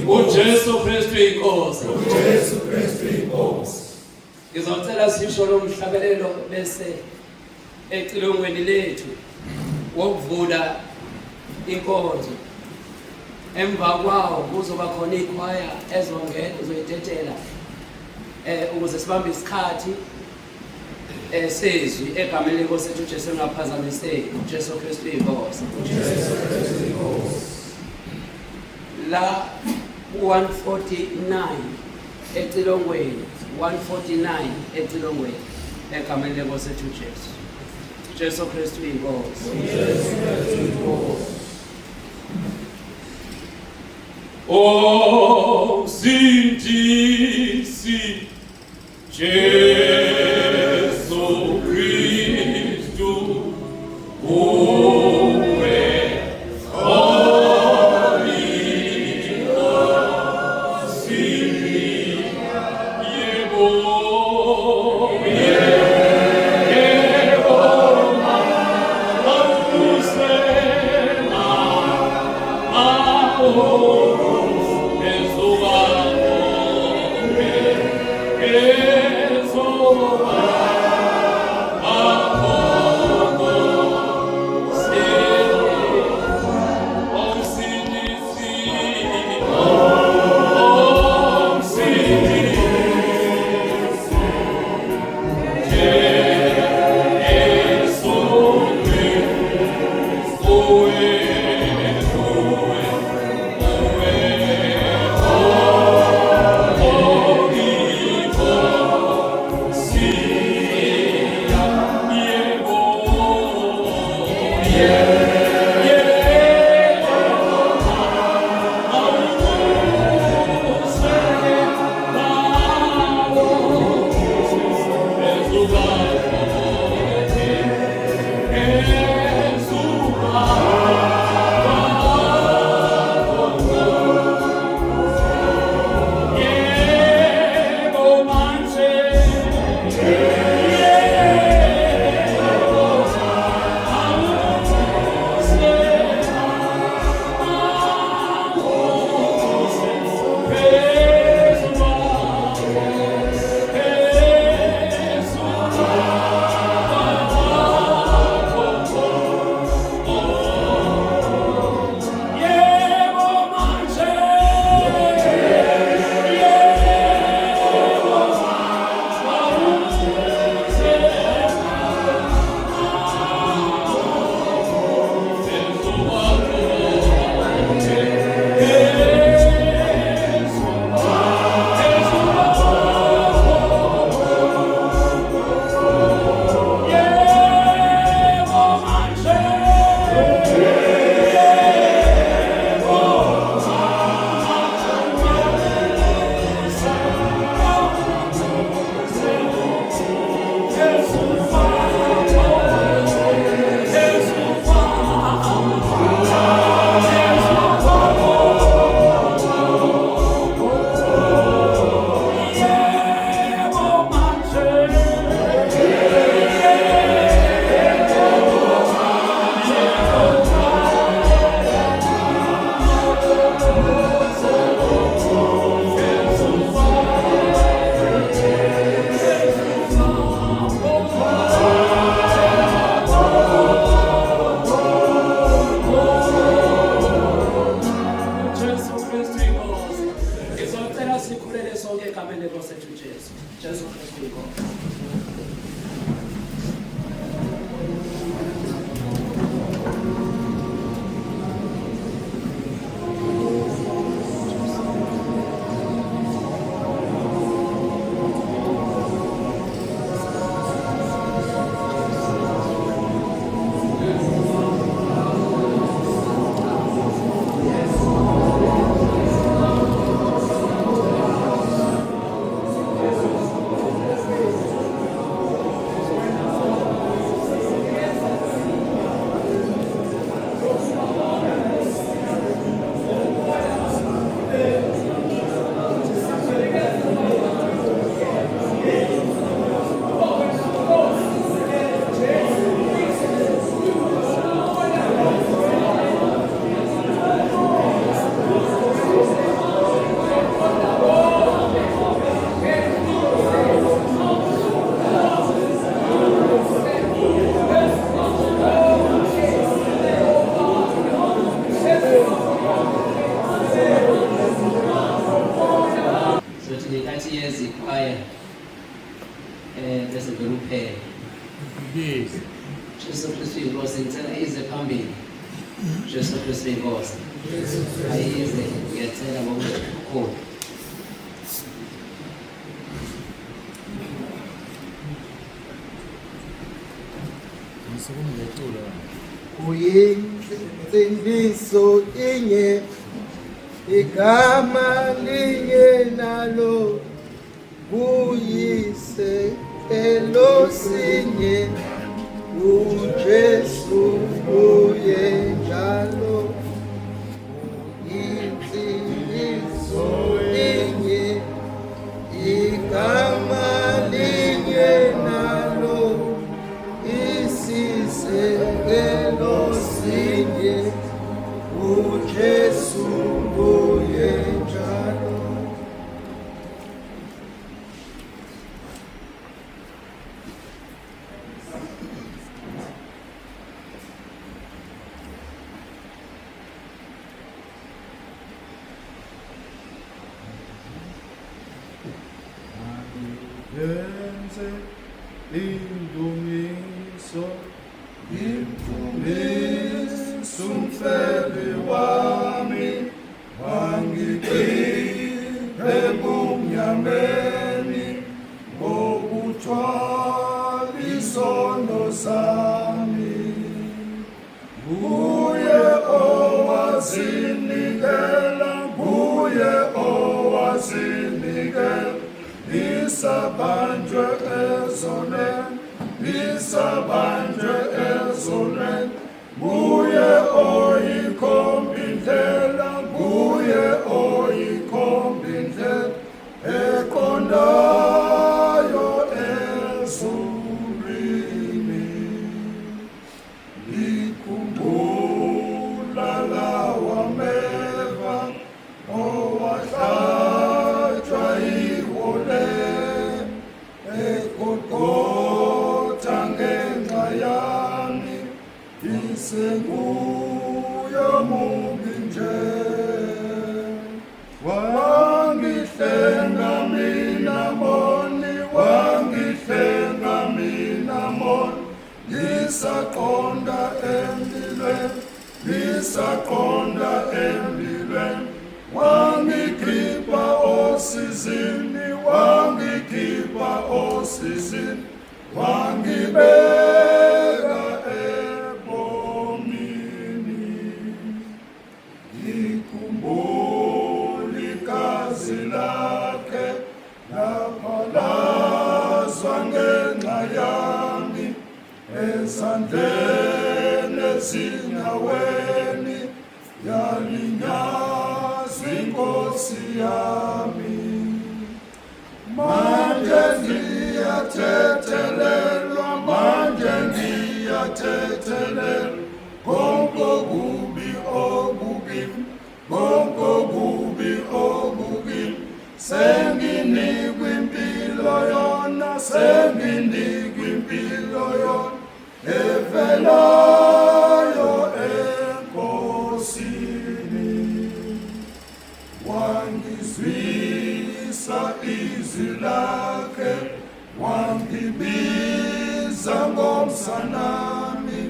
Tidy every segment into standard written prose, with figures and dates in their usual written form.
uJesu Kristu inkosi. Ngizocela sisho lo mhlabelelo bese ecilongweni lethu wokuvula inkonzo. Emva kwawo kuzoba khona ikhwaya ezongena ezoyithethela ukuze sibambe isikhathi sezwi egameni lenkosi ethu Jesu ngaphazamiseki. uJesu Kristu inkosi. La 149 ecilongweni 149 ecilongweni egameni lenkosi ethu Jesu. Jesu Kristu inkosi. Oh, sindisi Jesu Kristu, uwe olilo sili yebo mausena Jesu Kristu inkosi, ngicela ize phambili. Jesu Kristu inkosi. Ayize ngiyacela ngokukhulu. Uyinsindiso inye, igama linye nalo, kuyise elosinye, uJesu uye njalo. Uyinsindiso inye, igama linye nalo, isisekelo sinye, uJesu uye njalo. Yenze indumiso, Imfundiso umfebe wami, wangikhiphe ebumnyameni, ngokuthwala izono zami. nguye owazinikela, nguye owazinikela, isabanjwe ezoneni, isabanjwe ezoneni, nguye oyikhomba indlela, nguye oyikhomba indlela eqondayo ezulwini. Ngikhumbula lawa meva owahlatshwa iwole eGolgotha ngenxa yami, isenguye mubi nje. Wangihlenga mina moni, wangihlenga mina moni, ngisaqonda emlilweni, ngisaqonda emlilweni. Wangikhipha osizini, wangikhipha osizini, wangibeka ebomini. Ngikhumbula igazi lakhe laphalazwa ngenxa yami, ezandleni ezinyaweni yalinyazwa iNkosi yami. Manje ngiyathethelelwa, manje ngiyathethelelwa, konke okubi okukimi, konke okubi okukimi, senginikwa impilo yona, senginikwa impilo yona evelayo eNkosini. Wangizwisa izwi lakhe, wangibiza ngomsanami,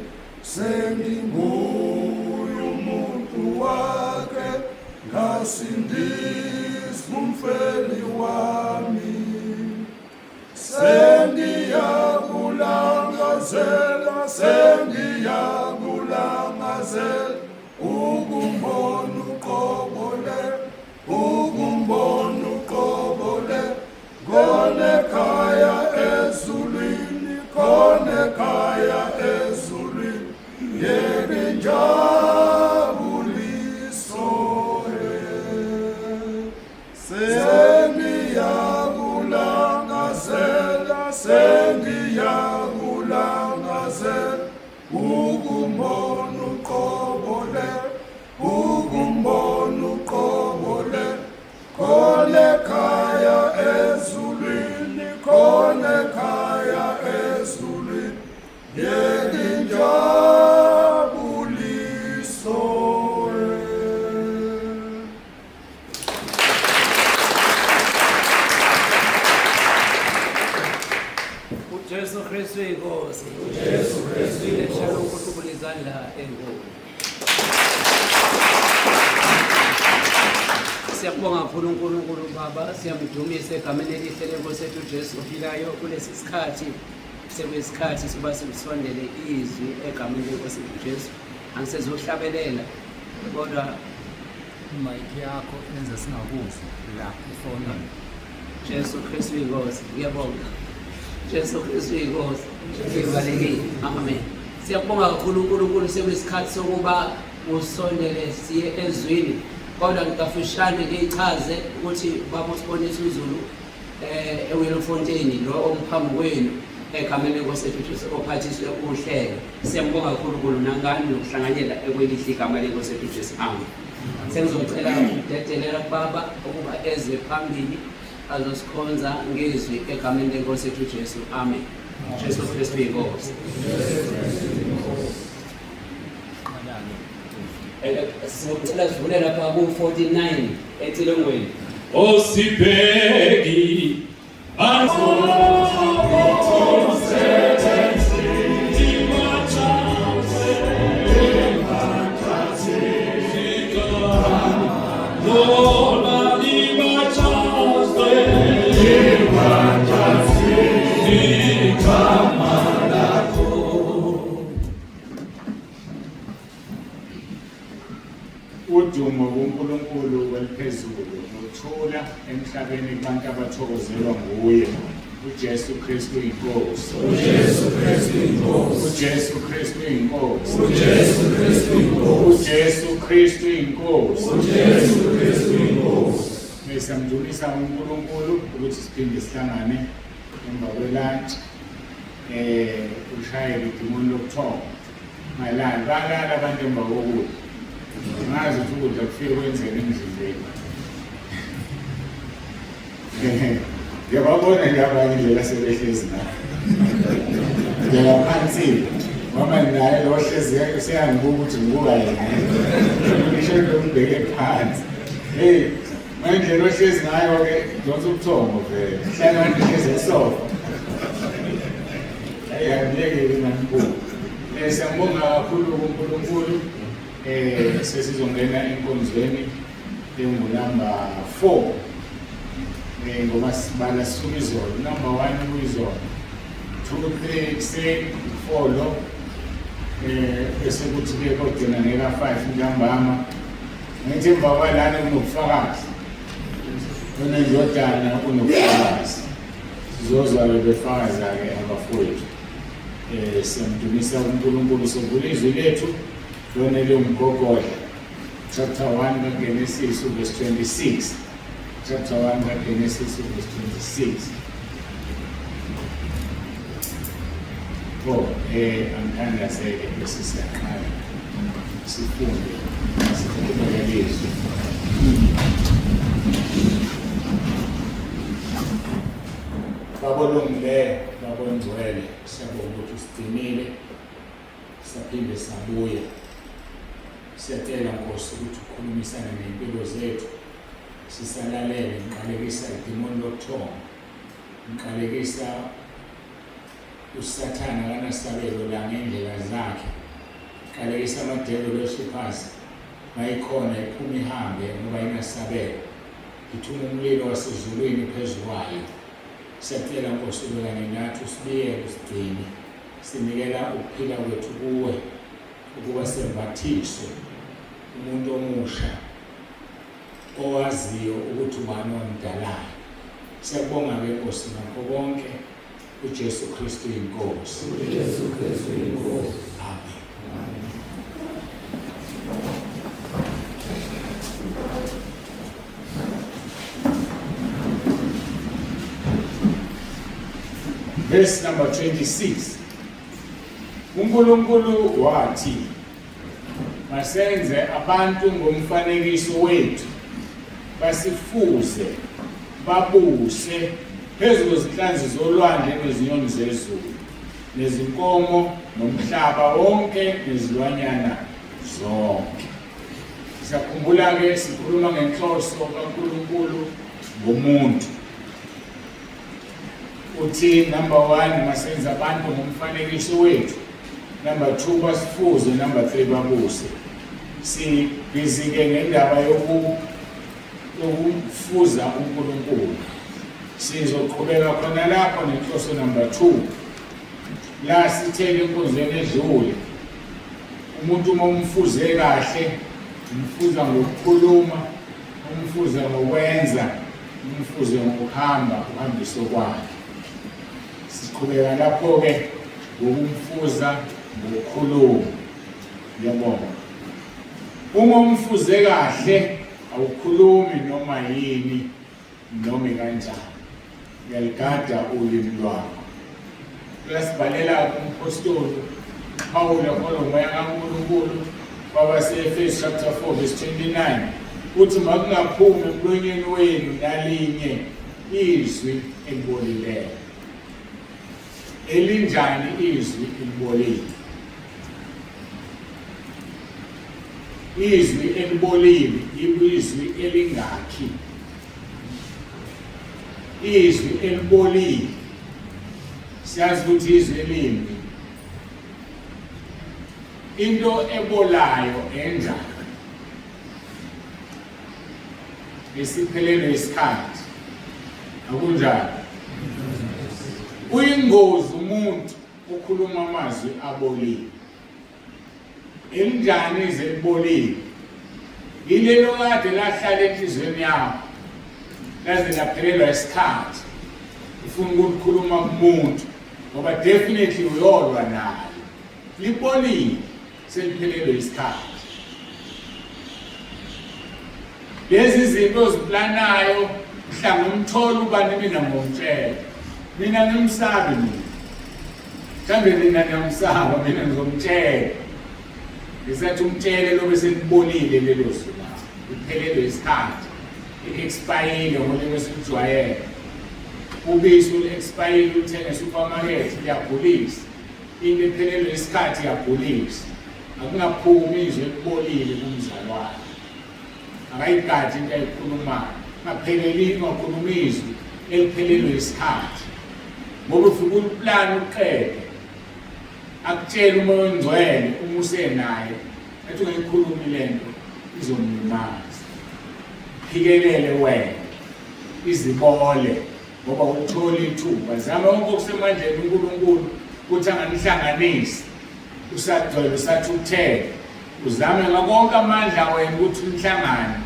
senginguye umuntu wakhe, ngasindiswa umfeli wami. Sengiyakulangazela, sengiyakulangazela, ukumbona uqobole, ukumbona uqobole, khona ekhaya ezulwini, khona ekhaya ezulwini, yeke injabuliso. Sengiyakulangazela, sengiyakulangazela, ukumbona uqobole, ukumbona uqobole, khona ekhaya ezulwini, khona ekhaya ezulwini, yeke injabuliso. uJesu Kristu inkosi. uJesu Kristu inkosi. Ukuhlubula izandla enkulu. Siyabonga kakhulu uNkulunkulu Baba, siyamdumisa egameni elihle lenkosi yethu uJesu ophilayo kulesi sikhathi. Sekuyisikhathi soba silisondele izwi egameni lenkosi yethu uJesu. Angisezohlabelela kodwa imayikhi yakho yenze singakuzwi la efonini. Jesu Kristu inkosi. Ngiyabonga. Jesu Kristu inkosi. Sivalekile. Amen. Siyabonga kakhulu uNkulunkulu sekuyisikhathi sokuba usondele siye ezwini. Kodwa ngikafishane ngichaze ukuthi baba usibonisa uZulu eWilfontein lo omphambi kwenu egameni lenkosi yethu uJesu ophathiswe uhlelo. Siyambonga kakhulu uNkulunkulu nangani nokuhlanganyela ekwelihle igama lenkosi yethu uJesu. Amen. Sengizocela ukudedelela baba ukuba eze phambili azosikhonza ngezwi egameni lenkosi yethu uJesu. Amen. Jesu Kristu inkosi. Sicela sivule lapha ku-49 etilongweni. Osibheki udumo kuNkulunkulu weliphezulu nothula emhlabeni kubantu abathokozelwa nguye uJesu Kristu inkosi. uJesu Kristu inkosi. uJesu Kristu inkosi. uJesu Kristu inkosi. uJesu Kristu inkosi. uJesu Kristu inkosi. Ngisamdulisa uNkulunkulu ukuthi siphinde sihlangane emva kwelunch ushayele idimoni lokuthoma malala balala abantu emva kokudla ngazi ukuthi ukudla kufike kwenzeni emzimbeni. Ngiyababona nje abanye indlela sebehlezi nayo ngiyaphansile mama naye lo hlezi seyangibuka ukuthi ngibuka yena ngisho ngibheke phansi. Hey manje lo hlezi ngayo-ke donsa ubuthongo vele hlala kanti hlezi esofa. Hayi angiyeke nganibuka. Siyambonga kakhulu kuNkulunkulu. Sesizongena enkonzweni engunamba 4 ngoba sibala sisuka izolo. Number 1 kuyizolo, 2, 3 ekuseni, 4 lo bese kuthi-ke kodwa ngeka 5 ntambama. Ngithi emva kwalana kunobufakazi, unendodana unobufakazi, sizozwa-ke befakaza-ke abafowethu. Siyamdumisa uNkulunkulu sovula izwi lethu lona liyomgogodla. Chapter 1 kaGenesis verse 26. Chapter 1 kaGenesis verse 26. Angithanda seke bese siyaqala sifunde sifunde lezwi. Babonongile, babongcwele, siyabonga ukuthi usigcinile, saphinde sabuya. Siyacela Nkosi ukuthi ukhulumisane nempilo zethu, sisalalele. Ngiqalekisa idimoni lokuthonga, ngiqalekisa uSathane akanasabelo la ngendlela zakhe, ngiqalekisa amadevil woshiphazi mayikhona iphuma ihambe ngoba inasabelo. Ngithuma umlilo wasezulwini phezu kwayo. Siyacela Nkosi ubekane nathi, usibiyele, usigcine. Sinikela ukuphila kwethu kuwe ukuba sembathiswe umuntu omusha owaziyo ukuthi ubani omdalayo. Siyabonga-ke Nkosi ngakho konke, uJesu Kristu inkosi. uJesu Kristu inkosi. Amen. Verse number 26. uNkulunkulu wathi, masenze abantu ngomfanekiso wethu, basifuze, babuse phezu kwezinhlanzi zolwandle nezinyoni zezulu, nezinkomo, nomhlaba wonke, nezilwanyana zonke. Siyakhumbula-ke sikhuluma ngenhloso kaNkulunkulu ngomuntu. Uthi number 1 masenze abantu ngomfanekiso wethu, number 2 basifuze, number 3 babuse. Sibhizi-ke ngendaba yokufuza uNkulunkulu. Sizoqhubeka khona lapho nenhloso number 2 la sithele enkonzweni edlule. Umuntu uma umfuze kahle, umfuza ngokukhuluma, umfuza ngokwenza, umfuze ngokuhamba uhambiso kwakhe. Siqhubeka lapho-ke ngokumfuza ngokukhuluma. Ngiyabonga. Uma umfuze kahle awukhulumi noma yini noma kanjani, uyaligada ulimi lwakho. Uyasibhalela umpostoli Pawulo ngomoya kaNkulunkulu kwabaseEfesu chapter 4 verse 29 uthi makungaphumi emlonyeni wenu nalinye izwi elibolileyo. Elinjani izwi elibolile? Izwi elibolile izwi elingakhi. Izwi elibolile siyazi ukuthi izwi elimbi. Into ebolayo enjani? Esiphelelwe isikhathi akunjani? Uyingozi umuntu ukhuluma amazwi abolile. Elinjani izwi elibolile? yilelo kade lahlala enhlizweni yakho laze laphelelwa isikhathi ufuna ukukhuluma kumuntu ngoba definitely uyolwa naye lipolile seliphelelwe isikhathi lezi zinto oziplanayo mhlawumbe umthola ubani mina ngomtshela mina ngimsabi mina mhlawumbe mina ngiyamsaba mina ngizomtshela ngisathi umtshele lo bese libonile lelo suku liphelelwe isikhathi i-expire ngolimi esijwayele ubisi ulu-expire uthenga e-supermarket liyagulisa into ephelelwe isikhathi iyagulisa akungaphumi izwi elibolile kumzalwane akayigadi into ayikhulumayo ungakhuluma izwi eliphelelwe isikhathi ngoba ufike uliplani uqede akutshela umoya ongcwele uma usenaye athi ungayikhulumi le nto izomlimaza phikelele wena izibole ngoba uthola ithuba zama konke okusemandleni uNkulunkulu ukuthi anganihlanganisi usagcwele usathuthele uzame ngakonke amandla wena ukuthi unihlangane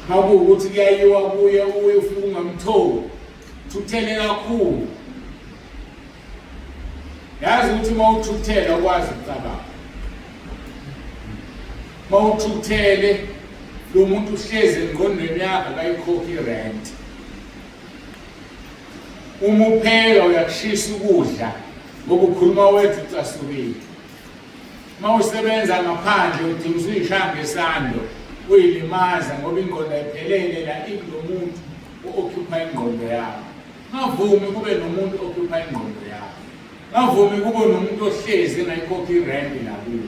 makuwukuthi kuyayiwa kuye ufike ungamtholi thuthele kakhulu yazi ukuthi uma uthuthela ukwazi ukucabanga uma uthuthele lo muntu uhlezi engqondweni yakho akayikhokhi irent uma upheka uyakushisa ukudla ngoba ukhuluma wethu ucasukile uma usebenza ngaphandle udinga usuyishaya ngesando uyilimaza ngoba ingqondo ayiphelele la ikulo muntu o-occupy ingqondo yakho ngavumi kube nomuntu o-occupy ingqondo yakho ngavumi kube nomuntu ohlezi engayikhokhi irent nakuyo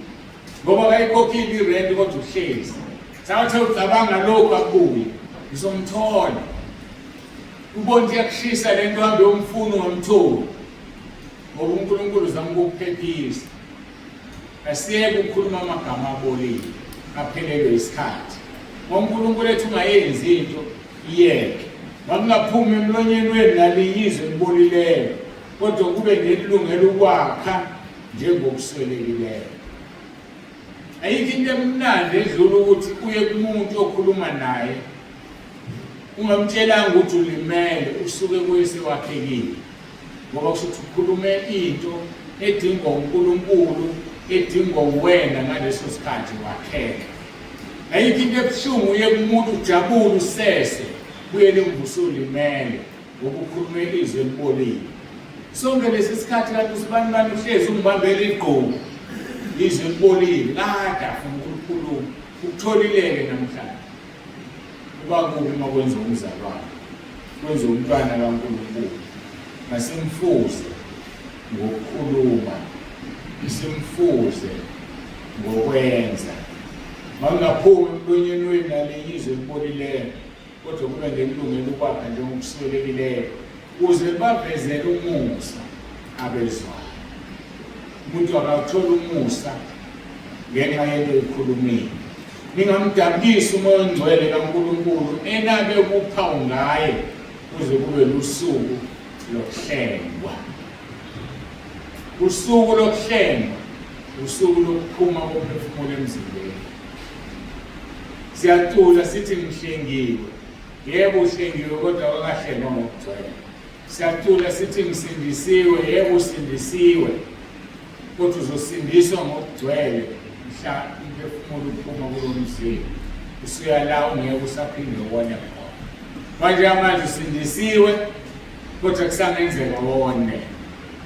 ngoba akayikhokhile irent kodwa uhlezi sathi ucabanga lokhu akubuye ngizomthola ubona ukuthi yakushisa lento hambe umfuno ngamtholi ngoba uNkulunkulu uzama ukukuphephisa asiyeke ukukhuluma amagama abolile aphelelwe isikhathi ngoba uNkulunkulu ethi ungayenzi into iyeke makungaphumi emlonyeni wenu naliyizwe libolileyo kodwa kube nelungelo ukwakha njengokuswelekileyo ayikho into emnandi edlula ukuthi uye kumuntu okhuluma naye ungamtshelanga ukuthi ulimele usuke kuyise wakhekile ngoba kusuthi ukhulume into edingwa uNkulunkulu edingwa uwena ngaleso sikhathi wakheka ayikho into ebuhlungu uye kumuntu ujabule usese kuyele mvusulimele ngoba ukhulume izwi elibolile sonke lesi sikhathi kanti usibani uhlezi ungibambele igqomo izwi elibolile kade afuna ukukhuluma ukutholileke namhlanje kuba kubi uma kwenza umzalwane kwenza umntwana kaNkulunkulu masimfuze ngokukhuluma simfuze ngokwenza mangaphumi emlonyeni wenu naleyizwe libolileyo kodwa kube ngelungelo ukwakha njengokuswelekileyo ukuze bavezele umusa abezwayo umuntu akathola umusa ngenxa yento ekhulumile ningamdabukisi umoya ongcwele kaNkulunkulu enabe kuphawu ngaye kuze kube lusuku lokuhlengwa usuku lokuhlengwa usuku lokuphuma kophefumulo emzimbeni siyacula sithi ngihlengiwe yebo uhlengiwe kodwa awakahlengwa ngokugcwele siyacula sithi ngisindisiwe yebo usindisiwe kodwa uzosindiswa ngokugcwele mhla umphefumulo uphuma kulo mzimba usuyala ungeke usaphinde ubone khona manje amanje usindisiwe kodwa kusangenzeka wone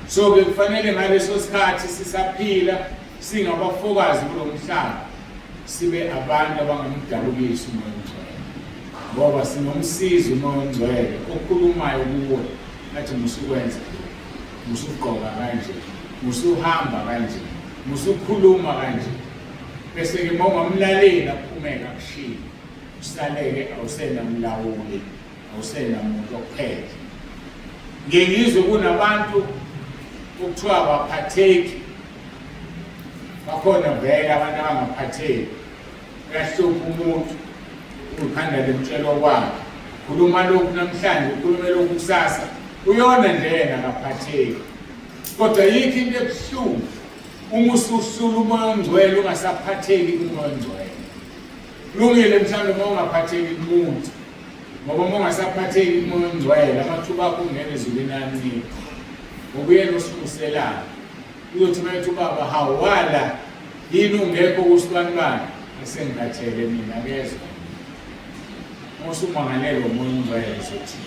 so-ke kufanele ngaleso sikhathi sisaphila singabafokazi kulo mhlaba sibe abantu abangamdabukisi umoya ongcwele ngoba sinomsizi umoya ongcwele okhulumayo kuwe athi musukwenza musugqoka kanje musuhamba kanje musukhuluma kanje bese-ke uma ungamlalela kuphumeka kushilo usaleke awusenamlawuli awusenamuntu okuphethe ngengizwe kunabantu okuthiwa abaphatheki bakhona vele abantu abangaphatheki uyahlupha umuntu ukhanda lemtshelo kwakhe khuluma lokhu namhlanje ukhulume lokhu kusasa uyona nje yena akaphatheki kodwa yikho into ebuhlungu uma ususula umoya ongcwele ungasaphatheki umoya ongcwele kulungile mhlawumbe uma ungaphatheki kumuntu ngoba uma ungasaphatheki umoya ongcwele amathuba akho ungene ezulwini ayancipha ngokuyena osikhuliselayo uzothi uma ethi ubaba hawala yini ungekho kusibani bani esengikhathele mina kezwa usumangalelwe umoya ongcwele zothi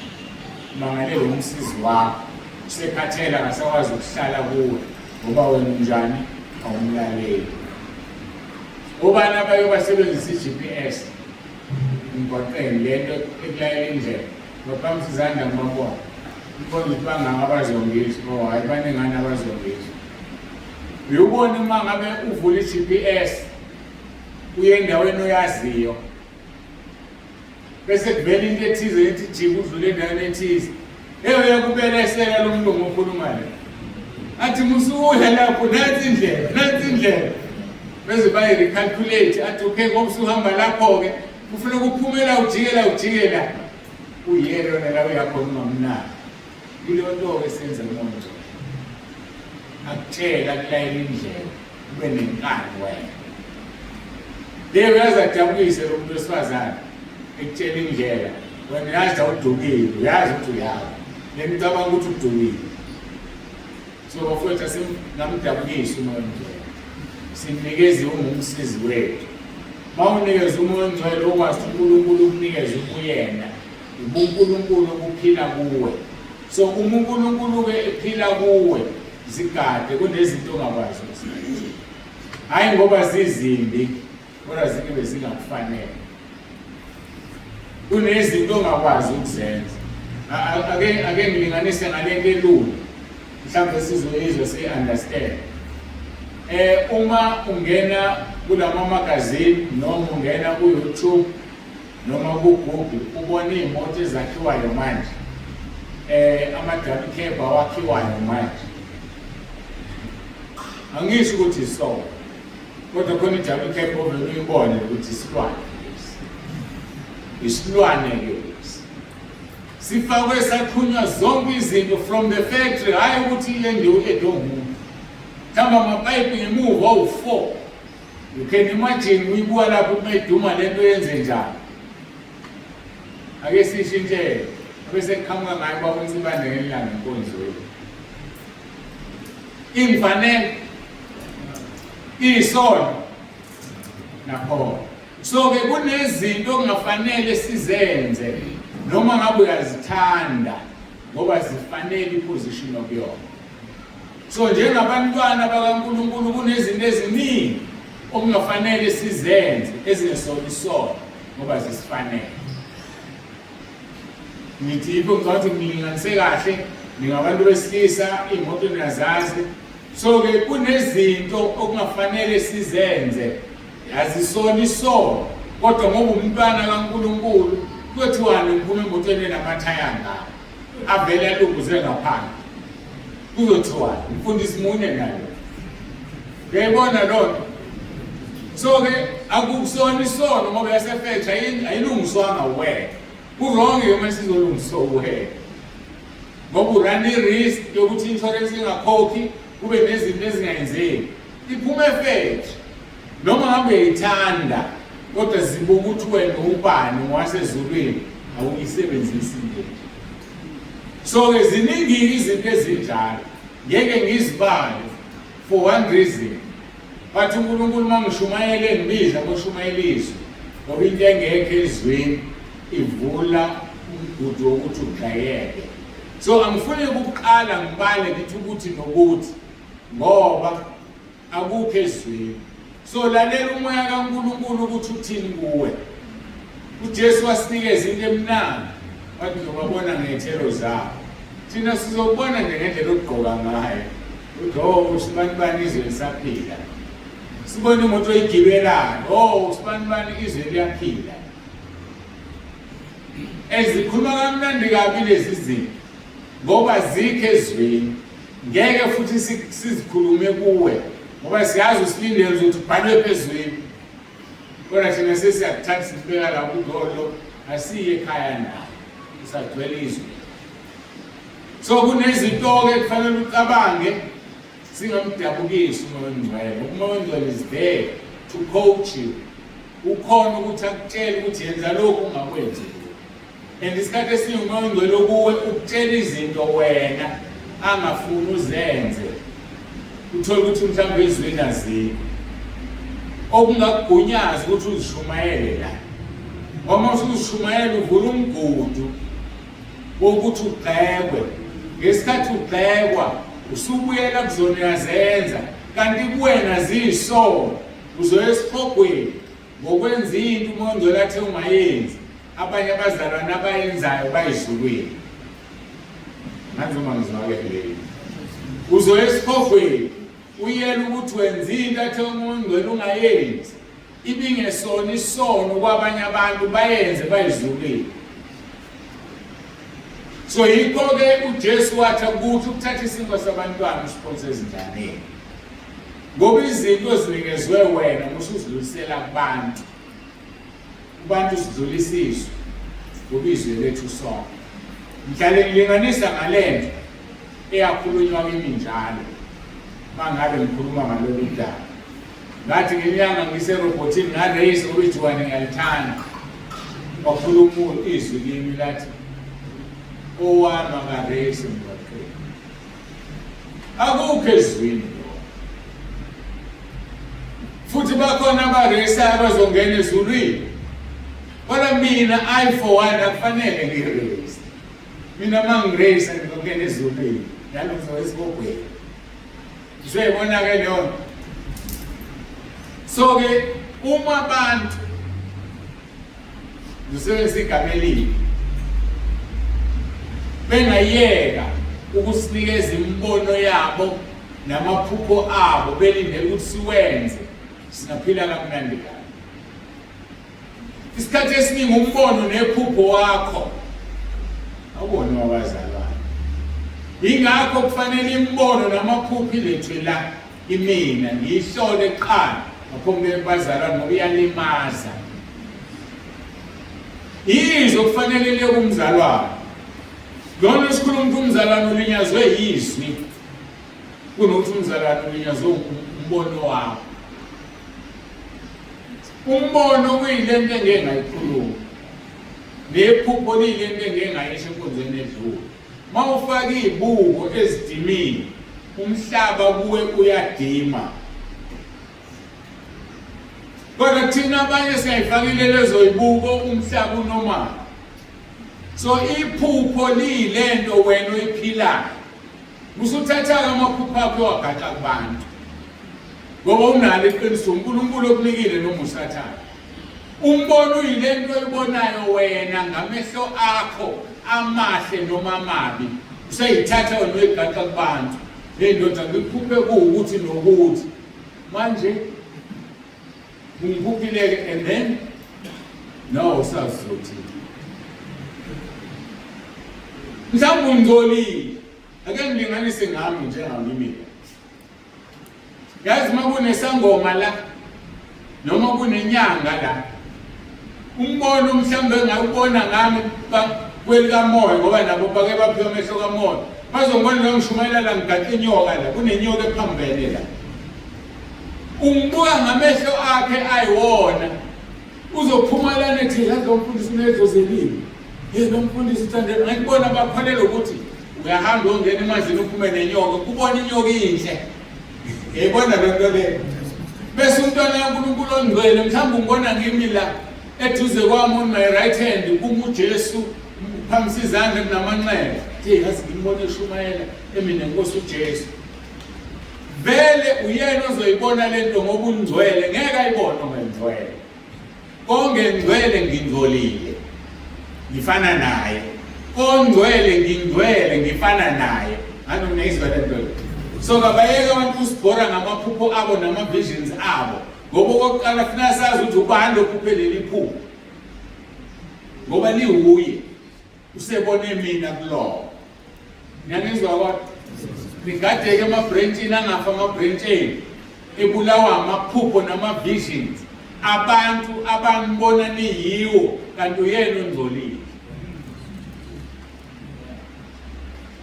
umangalelwe umsizi wakho usekhathela ngasakwazi ukuhlala kuwe ngoba wena unjani awumlaleli ubani abayo basebenzisa i-GPS emgwaqeni lento ekulayela indlela baphamisa izandla ngibabona ubona ukuthi bangaka abazongisho hayi baningani abazongisho uyubona uma ngabe uvula i-GPS uye endaweni oyaziyo bese kuvela into ethize ethi jika udlule endaweni ethize uyakubelesela lo mlungu okhuluma le athi musuya lapho nansi indlela bese bayi-recalculate athi okay ngoba usuhamba lapho-ke kufuneka uphumela ujikela uyelo nala uyakhona ungamnaki kuleyo nto-ke esenza umonto akutshela kulayela indlela ube nenkani wena leyo uyazajabulise lo muntu wesifazane ekutshela indlela wena yazi awudukile uyazi ukuthi uyazi lento ucabanga ukuthi udukile so bafowethu asingamdabulisi umoya ongcwele simnikeze ungumsizi wethu uma unikeze umoya ongcwele okwazi uNkulunkulu ukunikeza ukuyena uNkulunkulu ukuphila kuwe so uma uNkulunkulu-ke ephila kuwe zigade kunezinto ongakwazi ukuzenza hayi ngoba zizimbi kodwa zibe zingakufanele kunezinto ongakwazi ukuzenza ake ngilinganise ngalento elula mhlawumbe sizoyizwa si-understand uma ungena kulama magazini noma ungena ku-YouTube noma ku-Google ubona iy'moto ezakhiwayo manje ama-double cab awakhiwayo manje angisho ukuthi so kodwa khona i-double cab ovele uyibone ukuthi isilwane-ke sifakwe saqunywa zonke izinto from the factory hayi ukuthi iyendiwe edomuntu thamba amapayipi ngemuva awu-4 you can imagine uyibuka lapho uma iduma lento yenze njani ake sishintshele bese kuqhamuka ngayo bakunsibane ngelilanga enkonzweni imfanele isono nakhona so-ke kunezinto okungafanele sizenze noma ngabe uyazithanda ngoba zifanele iposition okuyona so njengabantwana bakaNkulunkulu kunezinto eziningi okungafanele sizenze ezingesona isono ngoba zisifanele ngithi yikho ngizathi ngilinganise kahle ningabantu besilisa iy'moto niyazazi so-ke kunezinto okungafanele sizenze azisona isono kodwa ngoba umntwana kaNkulunkulu kuthiwani ngiphume emotweni enamathaya ngawo avele alunguze ngaphandle kuzothiwani umfundisi munye nayo uyayibona lonto so-ke akukusona isono ngoba yasefactory ayilungiswanga wena kuronge uma sizolungiswa uwena ngoba urun i-risk yokuthi i-insurance ingakhokhi kube nezinto ezingayenzeki iphume efactory noma ngabe uyayithanda kodwa zibuka ukuthi wena ubani ngowasezulwini awuyisebenzisi into so-ke ziningi izinto ezinjalo ngeke ngizibale for one reason bathi uNkulunkulu uma ngishumayele ngibiza ngoshumayela izwi ngoba into engekho ezweni ivula umgudu wokuthi ugayeke so angifuni ukuqala ngibale ngithi ukuthi nokuthi ngoba akukho ezweni so lalela umoya kaNkulunkulu ukuthi uthini kuwe uJesu wasinikeza into emnandi wathi uzobabona ngey'thelo zabo thina sizobona nje ngendlela okugqoka ngayo uthi usibani bani izwe lisaphila sibone imoto oyigibelayo usibani bani izwe liyaphila ezikhuluma kamnandi kabi lezi zinto ngoba zikho ezweni ngeke futhi sizikhulume kuwe ngoba siyazi usilindele ukuthi ubhalwe phezweni kodwa thina sesiyakuthatha sibeka la kudolo asiye ekhaya nayo usadwela izwe so kunezinto-ke kufanele ucabange singamdabukisi umoya ongcwele umoya ongcwele is there to coach you ukhona ukuthi akutshele ukuthi yenza lokhu ungakwenzi. And isikhathi esiningi umoya ongcwele kuwe ukutshela izinto wena angafuni uzenze. Uthola ukuthi mhlawumbe ezweni azikho. Okungakugunyaza ukuthi uzishumayele la. Uma usuzishumayela uvula umgudu wokuthi ugxekwe. Ngesikhathi ugxekwa usubuyela kuzona uyazenza kanti kuwena ziyisono uzoya esiphogweni ngokwenza into umoya ongcwele athe ungayenzi. Abanye abazalwane abayenzayo bayizulwini. Manje uma ngizwakele uzoya esiphogweni uyela ukuthi wenza into athe umoya ongcwele ungayenzi. Ibingesona isono kwabanye abantu bayenze bayizulwini. So yikho-ke uJesu wathi ukuthi ukuthatha isinkwa sabantwana usiphose ezinganeni. Ngoba izinto zinikezwe wena musuzidlulisela kubantu. Kubantu sidlulisiswe ngoba izwi lethu sonke. Mhlale ngilinganisa ngalento eyakhulunywa kimi njalo. Mangabe ngikhuluma ngalolu daba. Ngathi ngenyanga ngiserobotini ngareyise uJohn ngiyalithanda. Wakhuluma izwi kimi lathi owami akareyise ngakhe. Akukho ezwini. Futhi bakhona abareyisa abazongena ezulwini. Kodwa mina I for one akufanele ngireyise. Mina mangireyisa ngizongena ezulwini. Yalo ngizowesibogweni. Siyayibona-ke leyo. So-ke uma abantu ngisebenzisa igama elibi bengayeka ukusinikeza imibono yabo namaphupho abo belindele ukuthi siwenze singaphila kamnandi kabi. Isikhathi esiningi umbono nephupho wakho awubona wabazalwane. Ingakho kufanele imbono namaphupho ilethwe la imina ngiyihlole eqala ngaphambi kwabazalwane ngoba iyalimaza. Izwi kufanele liye kumzalwane. Lona sikhuluma ukuthi umzalwane ulinyazwe yizwi kunokuthi umzalwane ulinyazwe umbono wakho. Umbono kuyilento engeke ngayikhuluma. Nephupho liyilento engeke ngayisho enkundleni edlule. Uma ufaka izibuko ezidimini umhlaba kuwe uyadima. Kodwa thina abanye siyayifakile lezo zibuko umhlaba unomama. So iphupho liyilento wena oyiphilayo. Usuthatha amaphupho akho wagaxa kubantu. Ngoba unalo iqiniso uNkulunkulu okunikile noma usathana. Umbono uyilento oyibonayo wena ngamehlo akho amahle noma amabi. Usayithatha wena uyigaxa kubantu. Le ndoda ngiphuphe ukuthi nokuthi. Manje ngiphuphile and then no usazothi. Mhlawumbe ungcolile. Ake ngilinganise ngami njengami. Yazi uma kunesangoma la noma kunenyanga la umbono mhlawumbe engakubona ngami kwelikamoya ngoba nabo bake baphiwa amehlo kamoya bazongibona lo ngishumayela la ngigaxe inyoka la kunenyoka ephambene la umbuka ngamehlo akhe ayiwona uzophumala nethi yazi umfundisi unezo zelini yena umfundisi uthande ngikubona bakholelwa ukuthi uyahamba ongena emanzini uphume nenyoka kubona inyoka inhle yayibona lento le bese umntwana kaNkulunkulu ongcwele mhlawumbe ungibona ngimi la eduze kwami on my right hand kuma uJesu phambi izandla kunamanxeba thi yazi ngibone eshumayela emina Nkosi uJesu vele uyena ozoyibona lento ngoba ungcwele ngeke ayibone ngengcwele ongengcwele ngingcolile ngifana naye ongcwele ngingcwele ngifana naye anonezwa lento. So kabayeka abantu usibhora ngamaphupho abo nama-visions abo ngoba okokuqala funa sazi ukuthi ubani lophuphe leli phupho ngoba liwuye usebone mina kulowo. Niyangizwa kodwa ngingadeke ama-branchini angafa ama-branchini ebulawa amaphupho nama-visions abantu abanibona niyiwo kanti uyena ongcolile.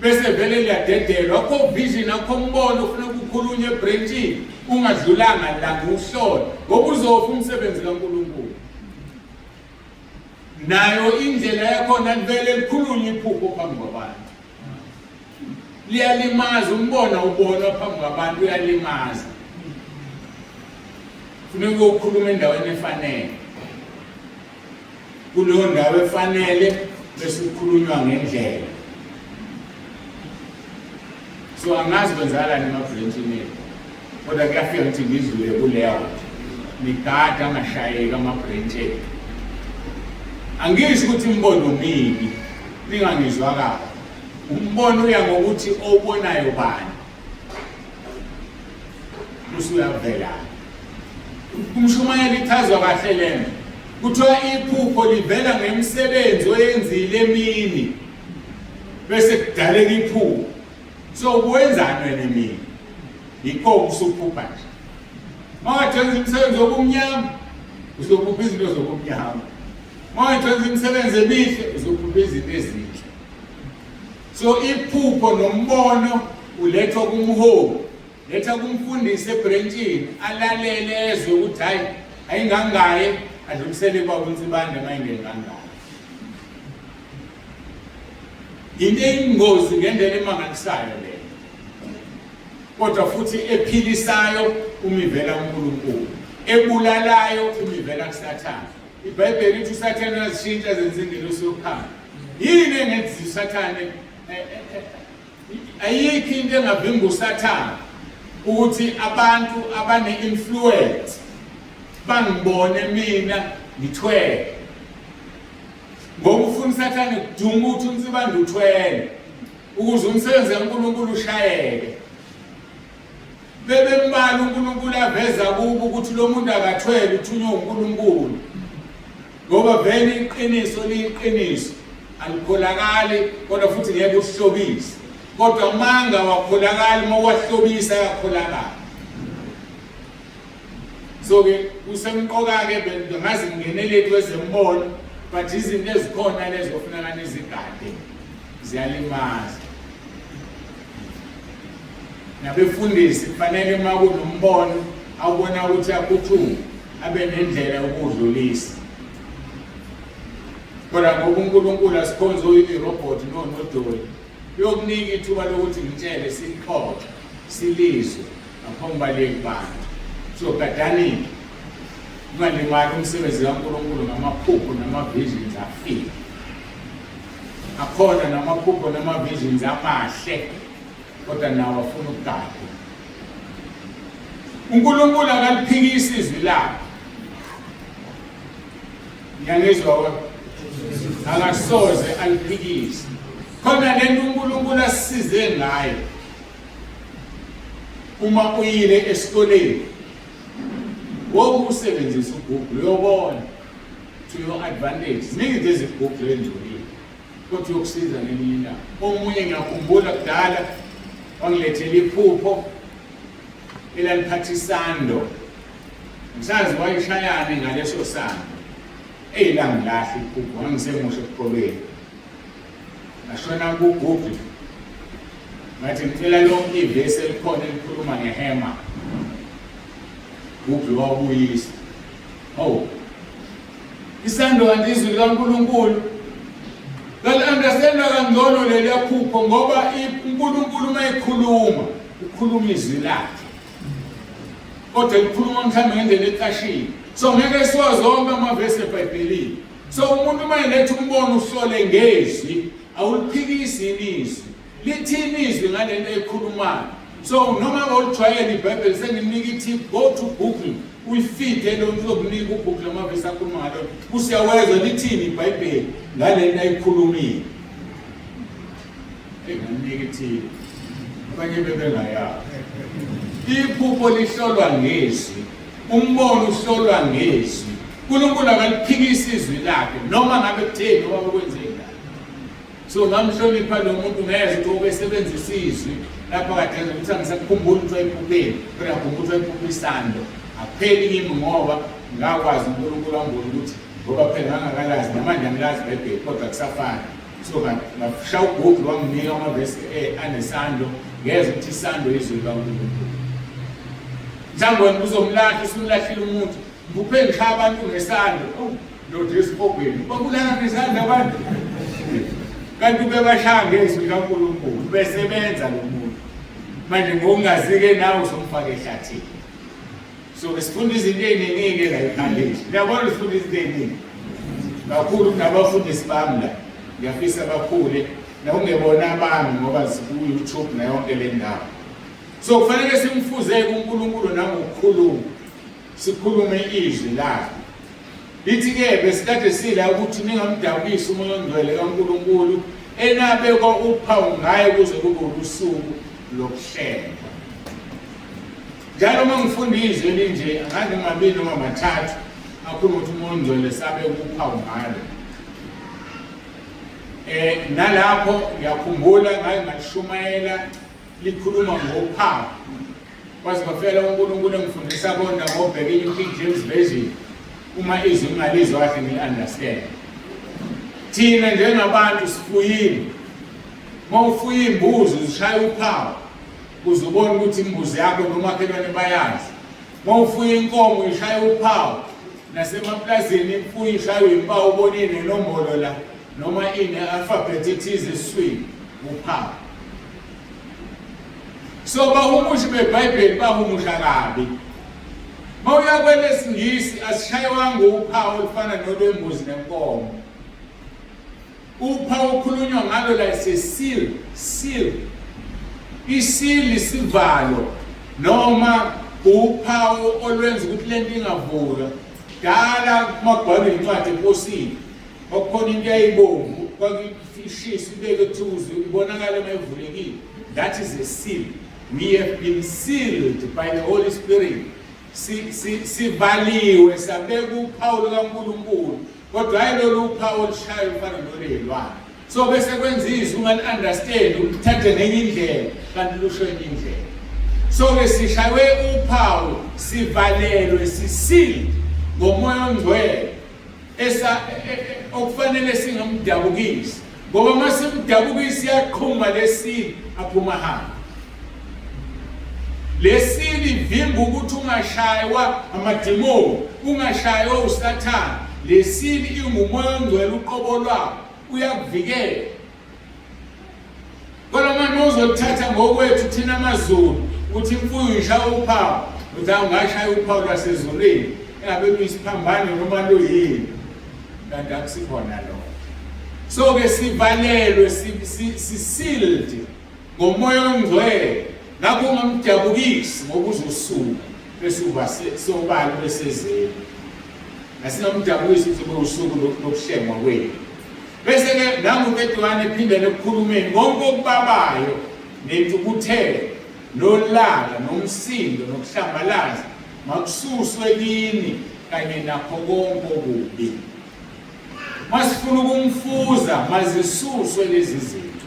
Bese vele liyadedelwa akho vision akho mbono ufuna ukukhulunywa ebranchini ungadlulanga la ngokuhlola ngoba uzofa umsebenzi kaNkulunkulu. Nayo indlela yakhona livele likhulunywe iphupho phambi kwabantu. Liyalimaza umbona ubona phambi kwabantu uyalimaza. Kufuneka ukhulume endaweni efanele. Kuleyo ndawo efanele bese ukhulunywa ngendlela. So angazi kwenzakalani emabranchini. Kodwa kuyafika ukuthi ngizule kuleyo. Nigada angashayeka amabranchini. Angisho ukuthi imbono mibi. Ningangizwa kahle. Umbono uya ngokuthi obonayo bani. Usuyavela. Umshumayeli ichazwa kahle lena. Kuthiwa iphupho livela ngemsebenzi oyenzile emini. Bese kudaleka iphupho. So uwenzani wena emini? Yikho usuphupha nje. Mawathenza imisebenzi obumnyama, uzophupha izinto zobumnyama. Mawathenza imisebenzi emihle, uzophupha izinto ezinhle. So iphupho nombono ulethwa kumholi, letha kumfundisi ebranchini, alalele ezwe ukuthi hayi ayingangaye adlulisele kwakunsibande mayingengangaye. Into eyingozi ngendlela emangalisayo le. Kodwa futhi ephilisayo umivela uNkulunkulu, ebulalayo umivela kuSathane. iBhayibheli lithi uSathane uyazishintsha zenze ingelosi yokukhanya. Yini engenza uSathane? Ayikho into engavimba uSathane ukuthi abantu abane-influence bangibone mina ngithwele. Ngoba ufuna uSathane kudunga ukuthi unsibande uthwele ukuze umsebenzi kaNkulunkulu ushayeke. Bebembala uNkulunkulu aveza kubo ukuthi lo muntu akathwele uthunywe uNkulunkulu. Ngoba vele iqiniso liyiqiniso alikholakali kodwa futhi ngeke usihlobise. Kodwa manga wakholakali mawahlobisa yakholakala. So ke usemqoka ke bengazi ngingeneleti wezembono but izinto ezikhona lezo kufuneka nizigade ziyalimaza. Nabefundisi kufanele makunombono awubona ukuthi akuthunga abe nendlela yokudlulisa. Kodwa ngoba uNkulunkulu asikhonze irobot nodoli yokunika ithuba lokuthi ngitshele sikhoxe silizwe ngaphambi kwalebantu. So gadani ungalimali umsebenzi kaNkulunkulu ngamaphupho nama-visions afile. Akhona namaphupho nama-visions amahle kodwa nawo afuna ukugada. uNkulunkulu akaliphikisi izwi lakhe. Ngiyangizwa akasoze aliphikise. Khona lento uNkulunkulu asisize ngayo. Uma uyile esikoleni wokusebenzisa uGoogle uyobona to your advantage. Ziningi lezi Google endlulile kodwa yokusiza ngelinye ilanga. Omunye ngiyakhumbula kudala wangilethela iphupho elaliphatha isando. Ngisazi wayishayane ngaleso sando. Langilahle iphupho wangisemusha esikoleni. Ngashona kuGoogle ngathi ngicela lonke ivesi elikhona elikhuluma ngehema. Google wabuyisa. Isando kanti kaNkulunkulu. Understand kangcono leli yaphupho ngoba uNkulunkulu mayikhuluma ukhuluma izwi lakhe. Kodwa likhuluma mhlawumbe ngendlela eqashile. So ngeke siwazi zonke amavesi eBhayibhelini. So umuntu mayeletha umbono uhlole ngezwi awuliphikisi izwi. Lithini izwi ngalento ekhulumayo. So noma awulijwayele iBhayibheli senginika itip go to Google uyifide lo uzokunika uGoogle amavesi akhuluma ngalo. Usiyawezwa lithini iBhayibheli ngalento ayikhulumile. Enginika itip. Abanye bebengayazi. Iphupho lihlolwa ngezwi. Umbono uhlolwa ngezwi. uNkulunkulu akaliphikisi izwi lakhe noma ngabe kutheni noma kwenzeka. So ngamhlonipha lo muntu ngeze ukuthi obesebenzisa izwi lapha kade ukuthi angisakukhumbula ukuthi wayiphupheni kodwa ngikhumbula ukuthi wayiphupha isando. Akupheli kimi ngoba ngakwazi uNkulunkulu ambona ukuthi ngoba phela ngangakalazi namanje angilazi iBhayibheli kodwa kusafana. So ngashaya uGoogle wanginika amavesi anesando ngeze ukuthi isando izwi likaNkulunkulu. mhlawumbe uzomlahla usumlahlile umuntu nguphe ngikhaya abantu ngesandla ndoda esibhogweni babulala ngesandla abantu kanti bebashaya ngezwi likaNkulunkulu besebenza lo muntu manje ngokungazike nawe usomfaka ehlathini. So sifunda izinto eziningi la ecollege. Ngiyabona sifunda izinto eziningi kakhulu kunabafundisi bami la ngiyafisa bakhule nakungebona abami ngoba ziku-YouTube na yonke le ndawo. So kufanele simfuzeke uNkulunkulu nangokukhuluma sikhulume izwi lakhe. Lithi-ke besikade sila ukuthi ningamdabukisi umoya ongcwele kaNkulunkulu enabekwa uphawu ngaye kuze kube usuku lokuhlenga. Njalo uma ngifunda izwi elinje angazi ngabili noma mathathu akhuluma ukuthi umoya ongcwele sabekwa uphawu ngalo. Nalapho ngiyakhumbula ngaye ngashumayela likhuluma ngophawu. Kwazi kwafela uNkulunkulu engifundisa konke ngobheka iKing James Version uma izwi ngalizwa kahle ngi-understand. Thina njengabantu sifuyile. Uma ufuye imbuzi uzishaya uphawu ukuze ubone ukuthi imbuzi yakho nomakhelwane bayazi. Uma ufuye inkomo uyishaya uphawu nasemaplazini imfuyo ishaywe imphawu ubone inenombolo la noma ine-alphabet ethize esiswini uphawu. So bahumushi beBhayibheli bahumusha kabi. Mawuya kwelesingisi asishayewanga uphawu olufana nolwembuzi nenkomo. Uphawu okhulunywa ngalo la seal. Isil isivalo noma uphawu olwenza ukuthi lento ingavulwa. Dala kumabhalwe incwadi enkosini okukhona into eyayibomvu kwakufishisa ibeke thuzu ibonakala mayivulekile. That is a seal. We have been sealed by the Holy Spirit. Sivaliwe sabeka uphawu lukaNkulunkulu kodwa hayi lolu uphawu olushayo ufana nolelwane. So bese kwenza izwi ungali-understand uthathe nenye indlela kanti lusho enye indlela. So ke sishaywe uphawu sivalelwe sisealed ngomoya ongcwele okufanele singamdabukisi ngoba uma simdabukisi iyaqhuma lesili aphuma hamba. Lesili ivimba ukuthi ungashaywa amadimoni ungashaywa usathane. Lesili ingumoya ongcwele uqobo lwakho uyakuvikela. Kodwa manje uzothatha ngokwethu thina amaZulu ukuthi imfuyo ishaya uphawu uthi ungashaya uphawu lwasezulwini engabe luyisiphambane noma luyini kanti akusikhona lokho. So ke sivalelwe sisealed ngomoya ongcwele ngakho ungamdabukisi ngoba uzosuka bese uba sobala besezeli. Asingamdabukisi ukuthi kube usuku lokuhlengwa kwethu. Bese ke nangu-31 ephindele ekukhulumeni konke okubabayo nentukuthelo nolaka nomsindo nokuhlambalaza makususwe kini kanye nakho konke okubi. Masifuna ukumfuza mazisuswe lezi zinto.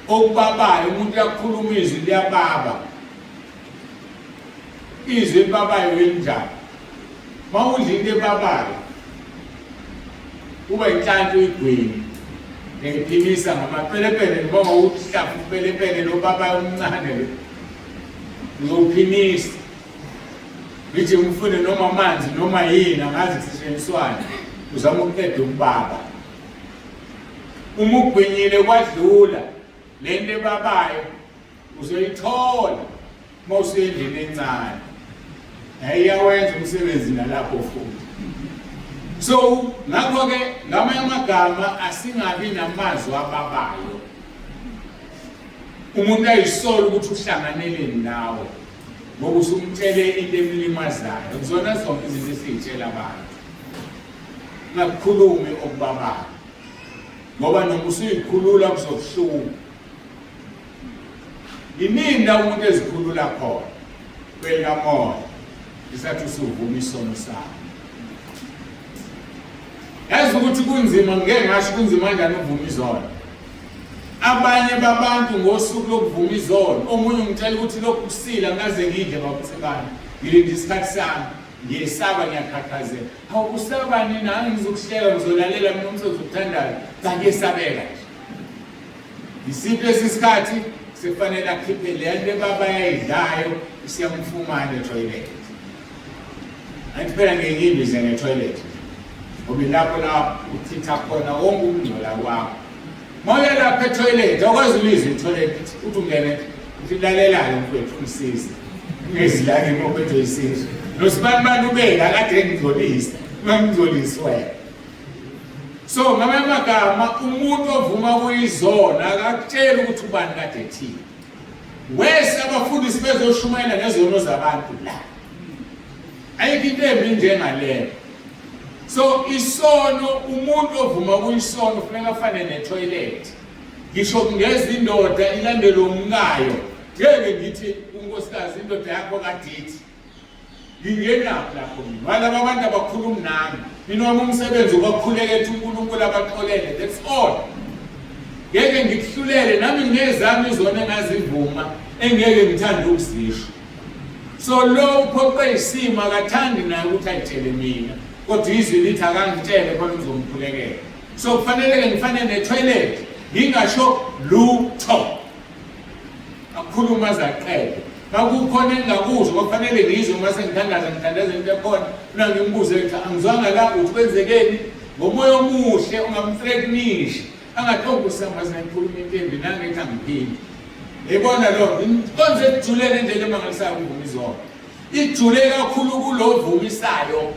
Okubabayo umuntu uyakhuluma izwi liyababa. Izwi elibabayo elinjani? Uma udla into ebabayo uba inhlanhla uyigwini ngiphimisa ngamapelepele noma uhlafu upelepele lo babayo omncane lo uzophimisa ngithi ngifune noma amanzi noma yini angazi sisebenziswana uzama ukuqeda ukubaba. Uma ugwinyile kwadlula lento ebabayo uzoyithola uma usendlini encane ayiyawenza umsebenzi nalapho futhi. So ngakho ke ngamanye amagama asingabi namazwi ababayo. Umuntu ayisolo ukuthi uhlanganele nawe ngoba usumtshele into emlimazayo. Kuzona zonke izinto esizitshela abantu. Ngakhulume okubabayo ngoba noma usuyikhulula kuzokuhluma. Yini la umuntu ezikhulula khona kwelikamoya isathi usuvuma isono sakho. Yazi ukuthi kunzima ngeke ngasho kunzima kanjani ukuvuma izono. Abanye babantu ngosuku lokuvuma izono omunye ngitshela ukuthi lokhu kusila ngaze ngidle bakusekana ngilinde isikhathi sami ngiyesaba ngiyakhathazela. Awukusabani nami ngizokuhleka ngizolalela mina umsebenzi okuthandayo ngiyesabeka nje. Isiphi lesi sikhathi sefanele akhiphe le nto ebabayidlayo siyamfumana etoilet. Anti phela ngiyingize ngetoilet. Ngoba lapho la uthitha khona wonke ukungcola kwakho. Moya lapha etoilet akwazi ulizwe etoilet uthi ungene ufilalelayo mfethu umsizi. Ngezilake ngophethe isizwe. Nosibani ubela kade ngizolisa. Ngangizolisiwe. So ngamanye amagama umuntu ovuma kuyizona akakutshela ukuthi ubani kade ethini. Wese abafundisi bezoshumayela nezono zabantu la. Ayikho into embi njengaleyo. So isono umuntu ovuma kuyisono kufanele afane netoilet. Ngisho ngezindoda ilandelo umngayo. Ngeke ngithi unkosikazi indoda yakho kadithi. Ngingenaphi lapho mina. Walaba abantu abakhuluma nami. Mina umsebenzi ubakhuleka ethi uNkulunkulu abaxolele. That's all. Ngeke ngikuhlulele nami ngezami izona engazivuma engeke ngithande ukuzisho. So lo uphoqe isima akathandi naye ukuthi ayitshele mina. Kodwa izwi lithi akangitshele khona ngizomkhulekela. So kufanele ngifane netoilet. Ngingasho lutho. Akukhuluma zaqede. Makukhona engakuzwa kufanele ngizwe mase ngithandaza into ekhona mina ngimbuze ukuthi angizwanga la uthi kwenzekeni ngomoya omuhle ungamthreatenish angathonga usamazi ngikhuluma into embi nangethi angiphindi. Ebona lo konze ejulele nje emangalisayo uvuma izona. Ijule kakhulu kulovumisayo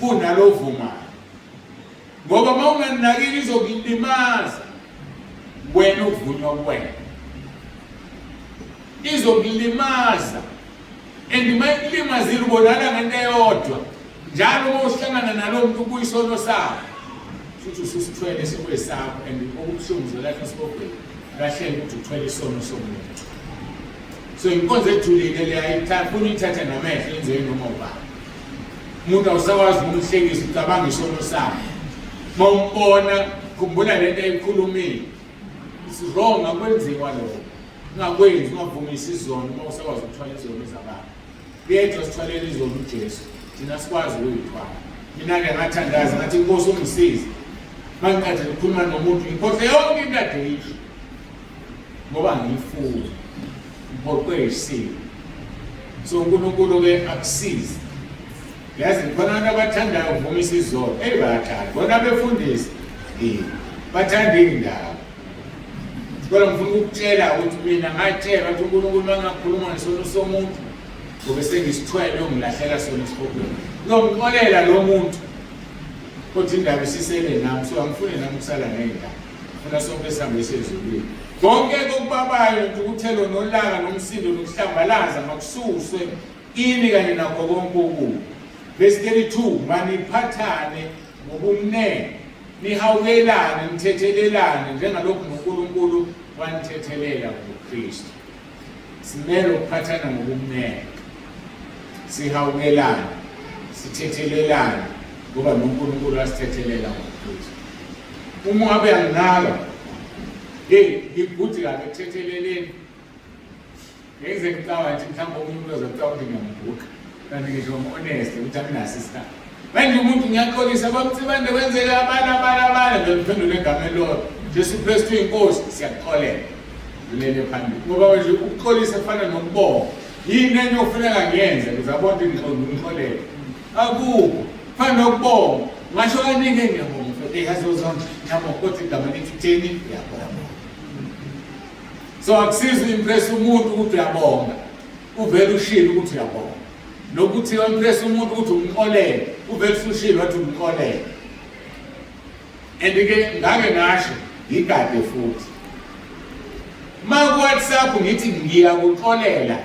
kunalovumayo. Ngoba mawunganakile izokulimaza wena uvunywa kuwena. Izokulimaza and mayikulimazile ubonana ngento eyodwa njalo uma uhlangana nalo muntu kuyisono sakho futhi ususithwele sekwesakho and okubuhlungu lapha sibobheka kahle ukuthi uthwele isono somuntu. So inkonzo ejulile leyayifuna uyithatha namehlo yenze noma ubani. Umuntu awusakwazi ukumhlekisa ucabanga isono sakho. Mawumbona khumbula lento eyikhulumile. It's wrong akwenziwa lokho. Ungakwenzi ungavumisi izono uma usakwazi ukuthwala izono zabantu. Yedwa sithwalele izono uJesu. Thina sikwazi ukuyithwala. Mina-ke ngathandaza ngathi inkosi ungisize. Mangiqeda ukukhuluma nomuntu ngiphohle yonke into ade yisho. Ngoba ngiyifuna. Ngiphoqwe isimo. So uNkulunkulu-ke akusize. Yazi khona abantu abathandayo ukuvumisa izono. Bayathanda. Bona befundisa. Bathanda indaba. Kodwa ngifuna ukutshela ukuthi mina ngatshela ukuthi uNkulunkulu mangakhuluma ngesono somuntu ngoba sengisithwele ongilahlela sona isikhopeni. Ngomxolela lo muntu. Kodwa indaba isisele nami so angifuni nami ukusala ngendaba. Funa sonke sihambe sezulwini. Konke okubabayo ukuthelo nolaka nomsindo nokuhlambalaza makususwe ini kanye nakho konke okubi. Verse 32 maniphathane ngobumnene nihawukelane nithethelelane njengalokhu uNkulunkulu wanithethelela kuKristu. Simele ukuphathana ngobumnene. Sihawukelane, sithethelelane ngoba uNkulunkulu asithethelela kuKristu. Uma ngabe anginaka ngikuthi kabe kuthetheleleni. Ngeze ngicabanga ukuthi mhlawumbe umuntu uzocabanga ukuthi ngiyambuka. Kanti ngisho honest ukuthi anginaso isikhathi. Manje umuntu ngiyaxolisa bakuthi bande kwenzeke abana ngemphendula egama eLord Jesu Kristu inkosi siyaxolela ulele phambili ngoba nje ukuxolisa efana nokubonga yini enye ofuneka ngiyenze ngizabona ngixolele akukho fana nokubonga ngasho kaningi ngiyabonga mfethu yazozonke ngiyabonga ukuthi igama lithi theni ngiyabonga. So akusizi impress umuntu ukuthi uyabonga uvela ushilo ukuthi uyabonga nokuthi impress umuntu ukuthi umxolele uvela ushilo wathi umxolele. And-ke ngake ngasho ngigade futhi WhatsApp ngithi ngiyakuxolela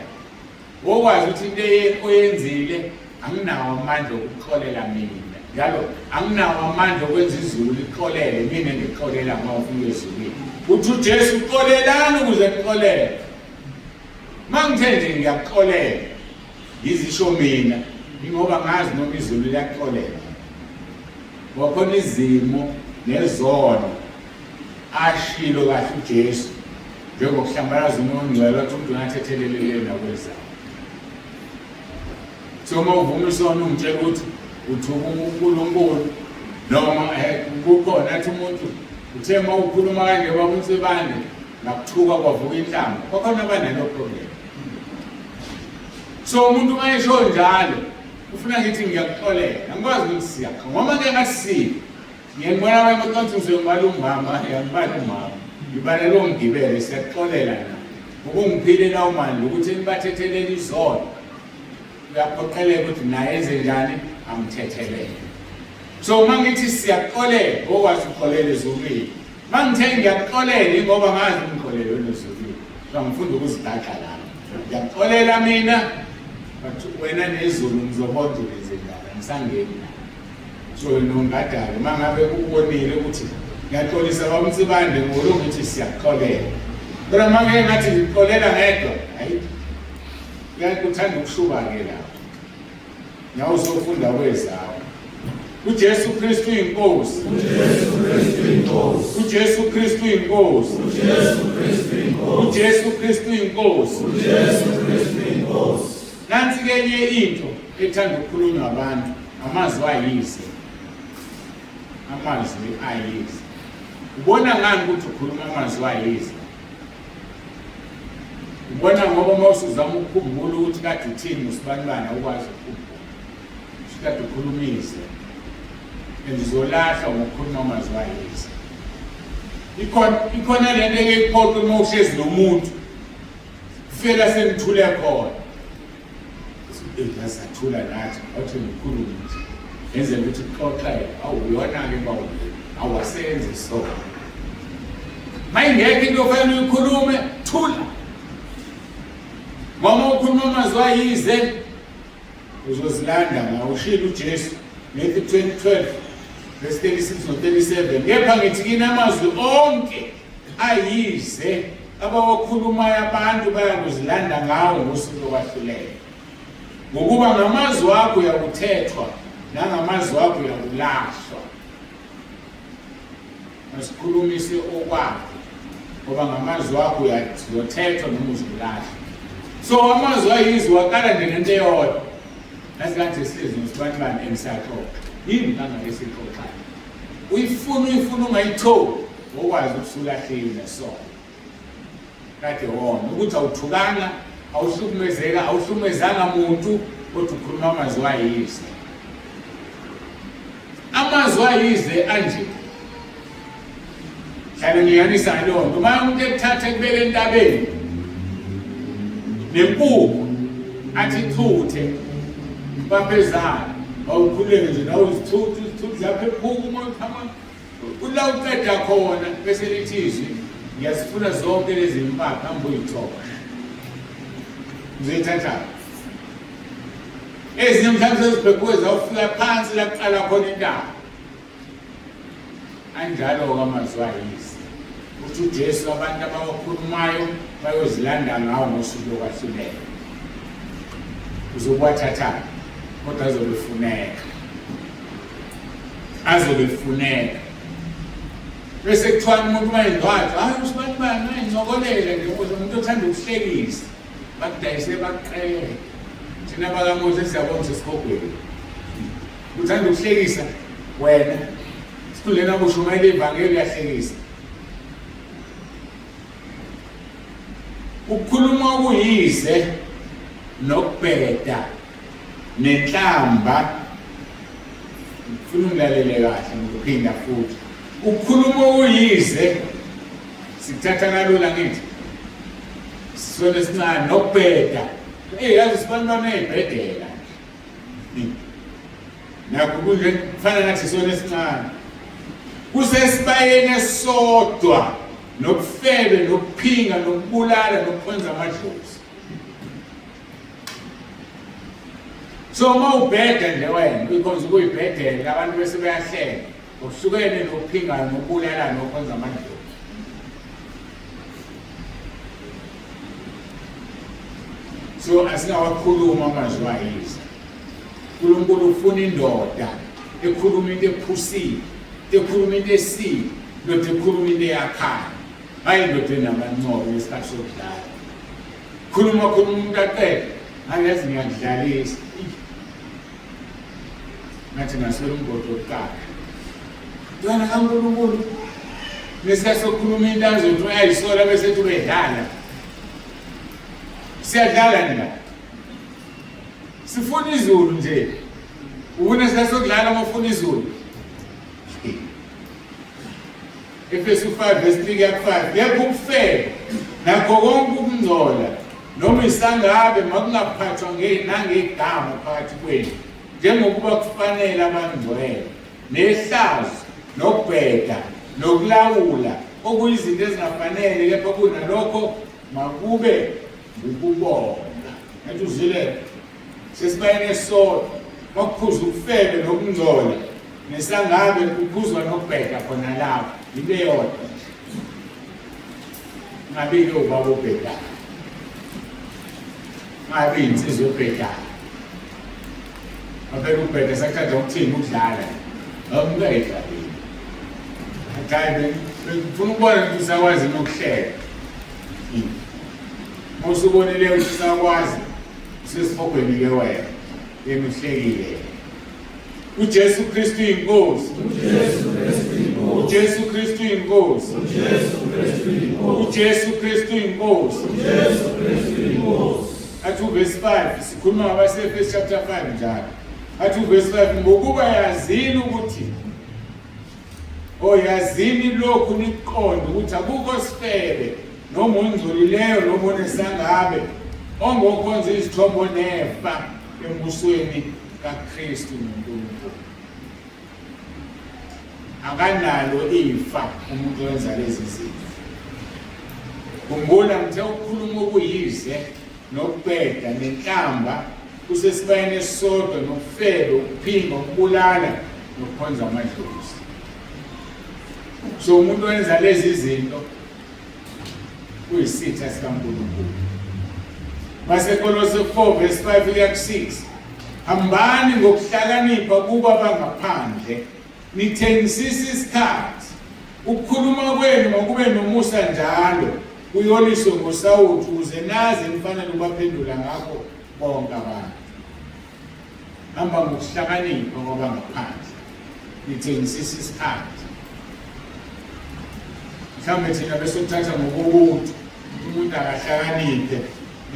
okwazi ukuthi into oyenzile anginawo amandla okuxolela mina njalo anginawo amandla okwenza izulu lixolele mina ngixolela uma ufuna ezulwini uthi uJesu uxolelani ukuze ngixolele. Mangithe nje ngiyakuxolela yizisho mina ngoba ngazi noma izulu liyaxolela ngoba izimo nezono ashilo kahle uJesu njengokuhlambalaza uNongcwele wathi umuntu ungathethelelele nakwezayo. So uma uvuma isono ungitshela ukuthi uthuka uNkulunkulu noma kukhona athi umuntu uthe uma ukhuluma kanje babunsebande ngakuthuka kwavuka inhlamba kwakhona abanalo problem. So umuntu mayesho njalo ufuna ngithi ngiyakuxolela angikwazi ukuthi siyakho ngoba ke ngasisi ngiyabona abantu ngizobala umama yangibala umama ngibala lo ngibele siyaxolela na ukungiphilela umandla ukuthi nibathethelele izolo uyaphoqeleka ukuthi naye enze njani amthethelele. So mangithi siyaxolela okwazi ukuxolela ezulwini mangithe ngiyaxolela ngoba ngazi umxolelo wezulwini so ngifunda ukuzigada lapho ngiyaxolela mina bathi wena nezulu ngizobona uzenze njani ngisangeni so nongadala mangabe ubonile ukuthi ngiyaxolisa bamtsibande ngolo ngithi siyaxolela kodwa manje ngathi ngixolela ngedwa hayi kuyakuthanda ukushuba ke lapho nyawuzofunda kwezawo uJesu Kristu inkosi uJesu Kristu inkosi uJesu Kristu inkosi nansi ke enye into ethanda ukukhulunywa abantu amazwi ayize ubona ngani ukuthi ukhuluma amazwi ayize ubona ngoba mawusuzama ukukhumbula ukuthi kade uthini usibanibana ukwazi ukukhumbula kade ukhulumise ngizolahla ngokukhuluma amazwi ayize ikhona lento engekuphoqa uma uhlezi nomuntu fela sengithule khona sathula nathi athi ngikhulume nje yenze ukuthi uxoxele awuyona-ke awasenzi so mayingekho into ofanele uyikhulume thula ngoba ukhuluma amazwi ayize uzozilanda ngawo ushilo uJesu Matthew 20:12 verse 36 no-37 kepha ngithi kini amazwi onke ayize abawakhulumayo abantu bayakuzilanda ngawo ngosuku lokwahlulelwa ngokuba ngamazwi akho uyakuthethwa nangamazwi akho uyakulahlwa asikhulumise okwakho ngoba ngamazwi akho uyathethwa noma uzulahlwa so amazwi ayizwe waqala nje ngento eyodwa nasikade sihlezi nosibanibani emsaxoxa yini kangalesixoxayo uyifuna ungayitholi okwazi ukusulahlile so kade wona ukuthi awuthukanga awuhlukumezanga muntu kodwa ukhuluma amazwi ayize anje hlale ngiyanisa leyo nto uma umuntu ekuthatha ekubeka entabeni nempuphu athi thuthe baphezana awukhuleke nje nawe izithuthu lapha ephuka uma uthama kula uqeda khona bese lithi izwi ngiyazifuna zonke lezi mpapha hambe uyithoba uzayithatha ezinye mhlawumbe sezibhekwe zawufika phansi la kuqala khona intaba anjalo-ke amazwi ayize uthi uJesu abantu abawakhulumayo bayozilanda ngawo ngosuku lokwahlulelwa uzokwathathana kodwa azobefuneka bese kuthiwa umuntu mayindwathi hayi usibanibani mayincokolela nje ukuze umuntu othanda ukuhlekisa bakudayise bakuqele thina bakaMose siyabona sesikogweni uthanda ukuhlekisa wena sikhulena kushumayela ivangeli uyahlekisa ukukhuluma okuyize nokubheda nenhlamba ufuna ungilalele kahle ngokuphinda futhi ukukhuluma okuyize sikuthatha kalula ngithi sisona esincane nokubheda yazi sibanibana ey'bhedela nakho kunje kufana nathi sisona esincane kusesibayeni esodwa nokufebe nokuphinga nokubulala nokwenza amadlozi so uma ubheda nje wena because ukuyibhedela abantu bese beyahleka uhlukene nokuphinga nokubulala nokwenza amadlozi so asingawakhuluma amazwi ayize uNkulunkulu ufuna indoda ekhuluma into ephusile ekhuluma into esile ndoda ekhuluma into eyakhayo hayi indoda enamancobo ngesikhathi sokudlala khuluma umuntu aqede angazi ngiyakudlalisa ngathi ngaswela umgodo wokuqala yona kaNkulunkulu ngesikhathi sokukhuluma into azothi uyayisola bese ethi uyedlala siyadlala nina sifuna izulu nje ufuna sasokudlala ngofuna izulu. Efesu 5 verse 3 kuya 5 yebo ukufela nakho konke ukungcola noma isangabe makungaphathwa nangegama phakathi kwenu njengokuba kufanele abangcwele nehlazo nokubheda nokulawula okuyizinto ezingafanele kepha kunalokho makube ukubonga. Athi uzile sesibayene esodwa makuphuza ukufela nokungcola nesangabe kuphuzwa nokubheda khona lapho ile yodwa ngabe ke ubaba ubheda ngabe insizwe ubheda abeka ubheda sakuthatha ukuthini ukudlala awungayidla akabe ufuna ukubona ukuthi usakwazi nokuhleka usubonile ukuthi usakwazi usesifogweni ke wena emihlekile. uJesu Kristu inkosi, uJesu Kristu inkosi, uJesu Kristu inkosi. Athi verse 5 sikhuluma ngabaseFesu chapter 5 njalo. Athi verse 5 ngokuba yazini ukuthi yazini lokhu niqonde ukuthi akukho sifebe noma ongcolileyo noma onesangabe ongokhonza izithombo nefa embusweni kaKristu noNkulunkulu. Akanalo ifa umuntu owenza lezi zinto. Khumbula ngithe ukukhuluma okuyize nokubheda nenhlamba kusesibayeni esisodwa nokufeba ukuphinga ukubulala nokukhonza amadlozi. So umuntu owenza lezi zinto uyisitha sikaNkulunkulu. Mase Kolose 4 verse 5 kuya 6 hambani ngokuhlakanipha kuba bangaphandle nithengisise isikhathi ukukhuluma kwenu makube nomusa njalo uyoliswe ngosawuthi uze nazi imfanele ubaphendula ngakho bonke abantu. Hamba ngokuhlakanipha ngoba ngaphandle nithengisise isikhathi. Mhlawumbe thina besothatha ngokubuntu umuntu akahlakaniphe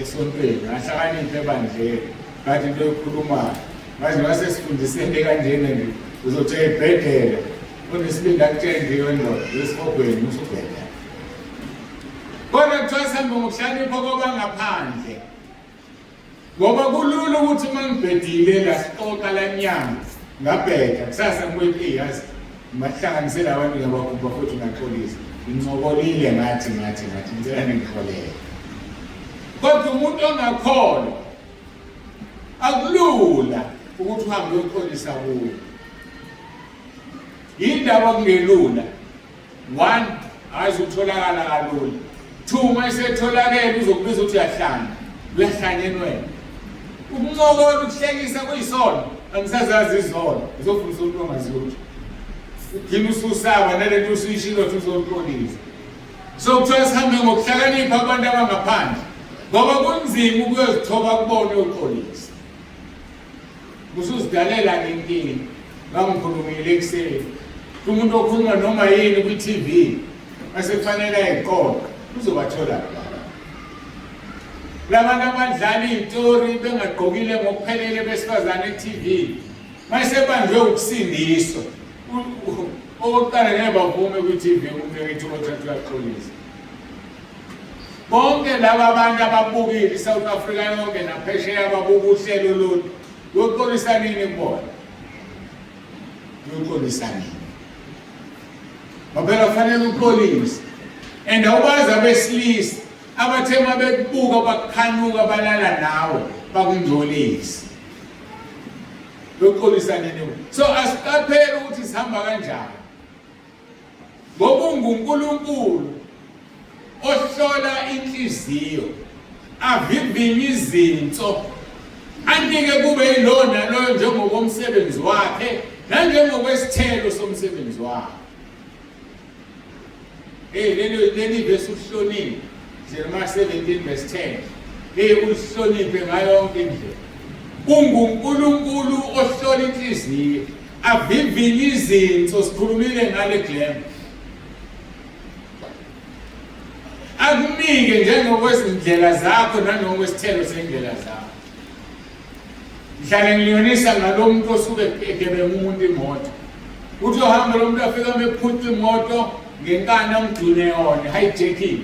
esontweni akahlakaniphe ebandleni kanti into yokukhulumayo manje wasesifundisene kanjena nje uzothi ebhedela unesibindi akutshela ndiyo ndoda esifogweni usubhedela. Kodwa kuthiwa sihambe ngokuhlakanipha ngoba ngaphandle ngoba kulula ukuthi uma ngibhedile la sixoxa la nyanga ngabheda kusasa ngibuye yazi ngahlanganisela abantu ngabakhupha futhi ngaxolisa ngincokolile ngathi ngicela ningixolele. Kodwa umuntu ongakholwa akulula ukuthi uhambe uyoxolisa kuye. Yindaba kungelula. 1 ayizutholakala kalula. 2 mayisetholakele uzokubiza ukuthi uyahlanya. Uyahlanyeni wena. Ukuncokola ukuhlekisa kuyisono angisazazi izono uzofundisa umuntu ongaziyo ukuthi ugcina ususaba nalento usuyishilo ukuthi uzoxolisa. So kuthiwa sihambe ngokuhlakanipha abantu abangaphandle ngoba kunzima ukuyozithoba kubona uyoxolisa. Usuzidalela inkinga ngangikhulumile ekuseni umuntu okhuluma noma yini ku-TV mase kufanele ayiqoqa uzobathola labantu abadlala iy'tori bengagqokile ngokuphelele besifazane e-TV mase banjwe ukusindiswa okokuqala ngeke bavume kwi-TV umuntu ethuba ukuthi uyaxolisa. Bonke laba abantu ababukile iSouth Africa yonke naphesheya ababuka uhlelo lolu uyoxolisa nini kubona? Uyoxolisa nini? Mabela kufanele uxolise. And awubazi abesilisa abathema bekubuka bakukhanuka balala nawe bakungcolisa. Uyoxolisa nini? So asiqaphele ukuthi sihamba kanjani. Ngoba unguNkulunkulu ohlola inhliziyo avivinye izinto andike kube yilona loyo njengokomsebenzi wakhe nanjengokwesithelo somsebenzi wakhe. Leli verse uhloniphe Jeremiah 17 verse 10 uhloniphe ngayo yonke indlela. UNkulunkulu ohlola inhliziyo avivinye izinto sikhulumile ngale Glenn. Akunike njengokwezindlela zakho nangokwesithelo sendlela zakho. Ngihlale ngiliyonisa ngalo muntu osuke egebenga umuntu imoto. Uthi uhamba lo muntu afika mephutha imoto ngenkani amdune yona hijacking.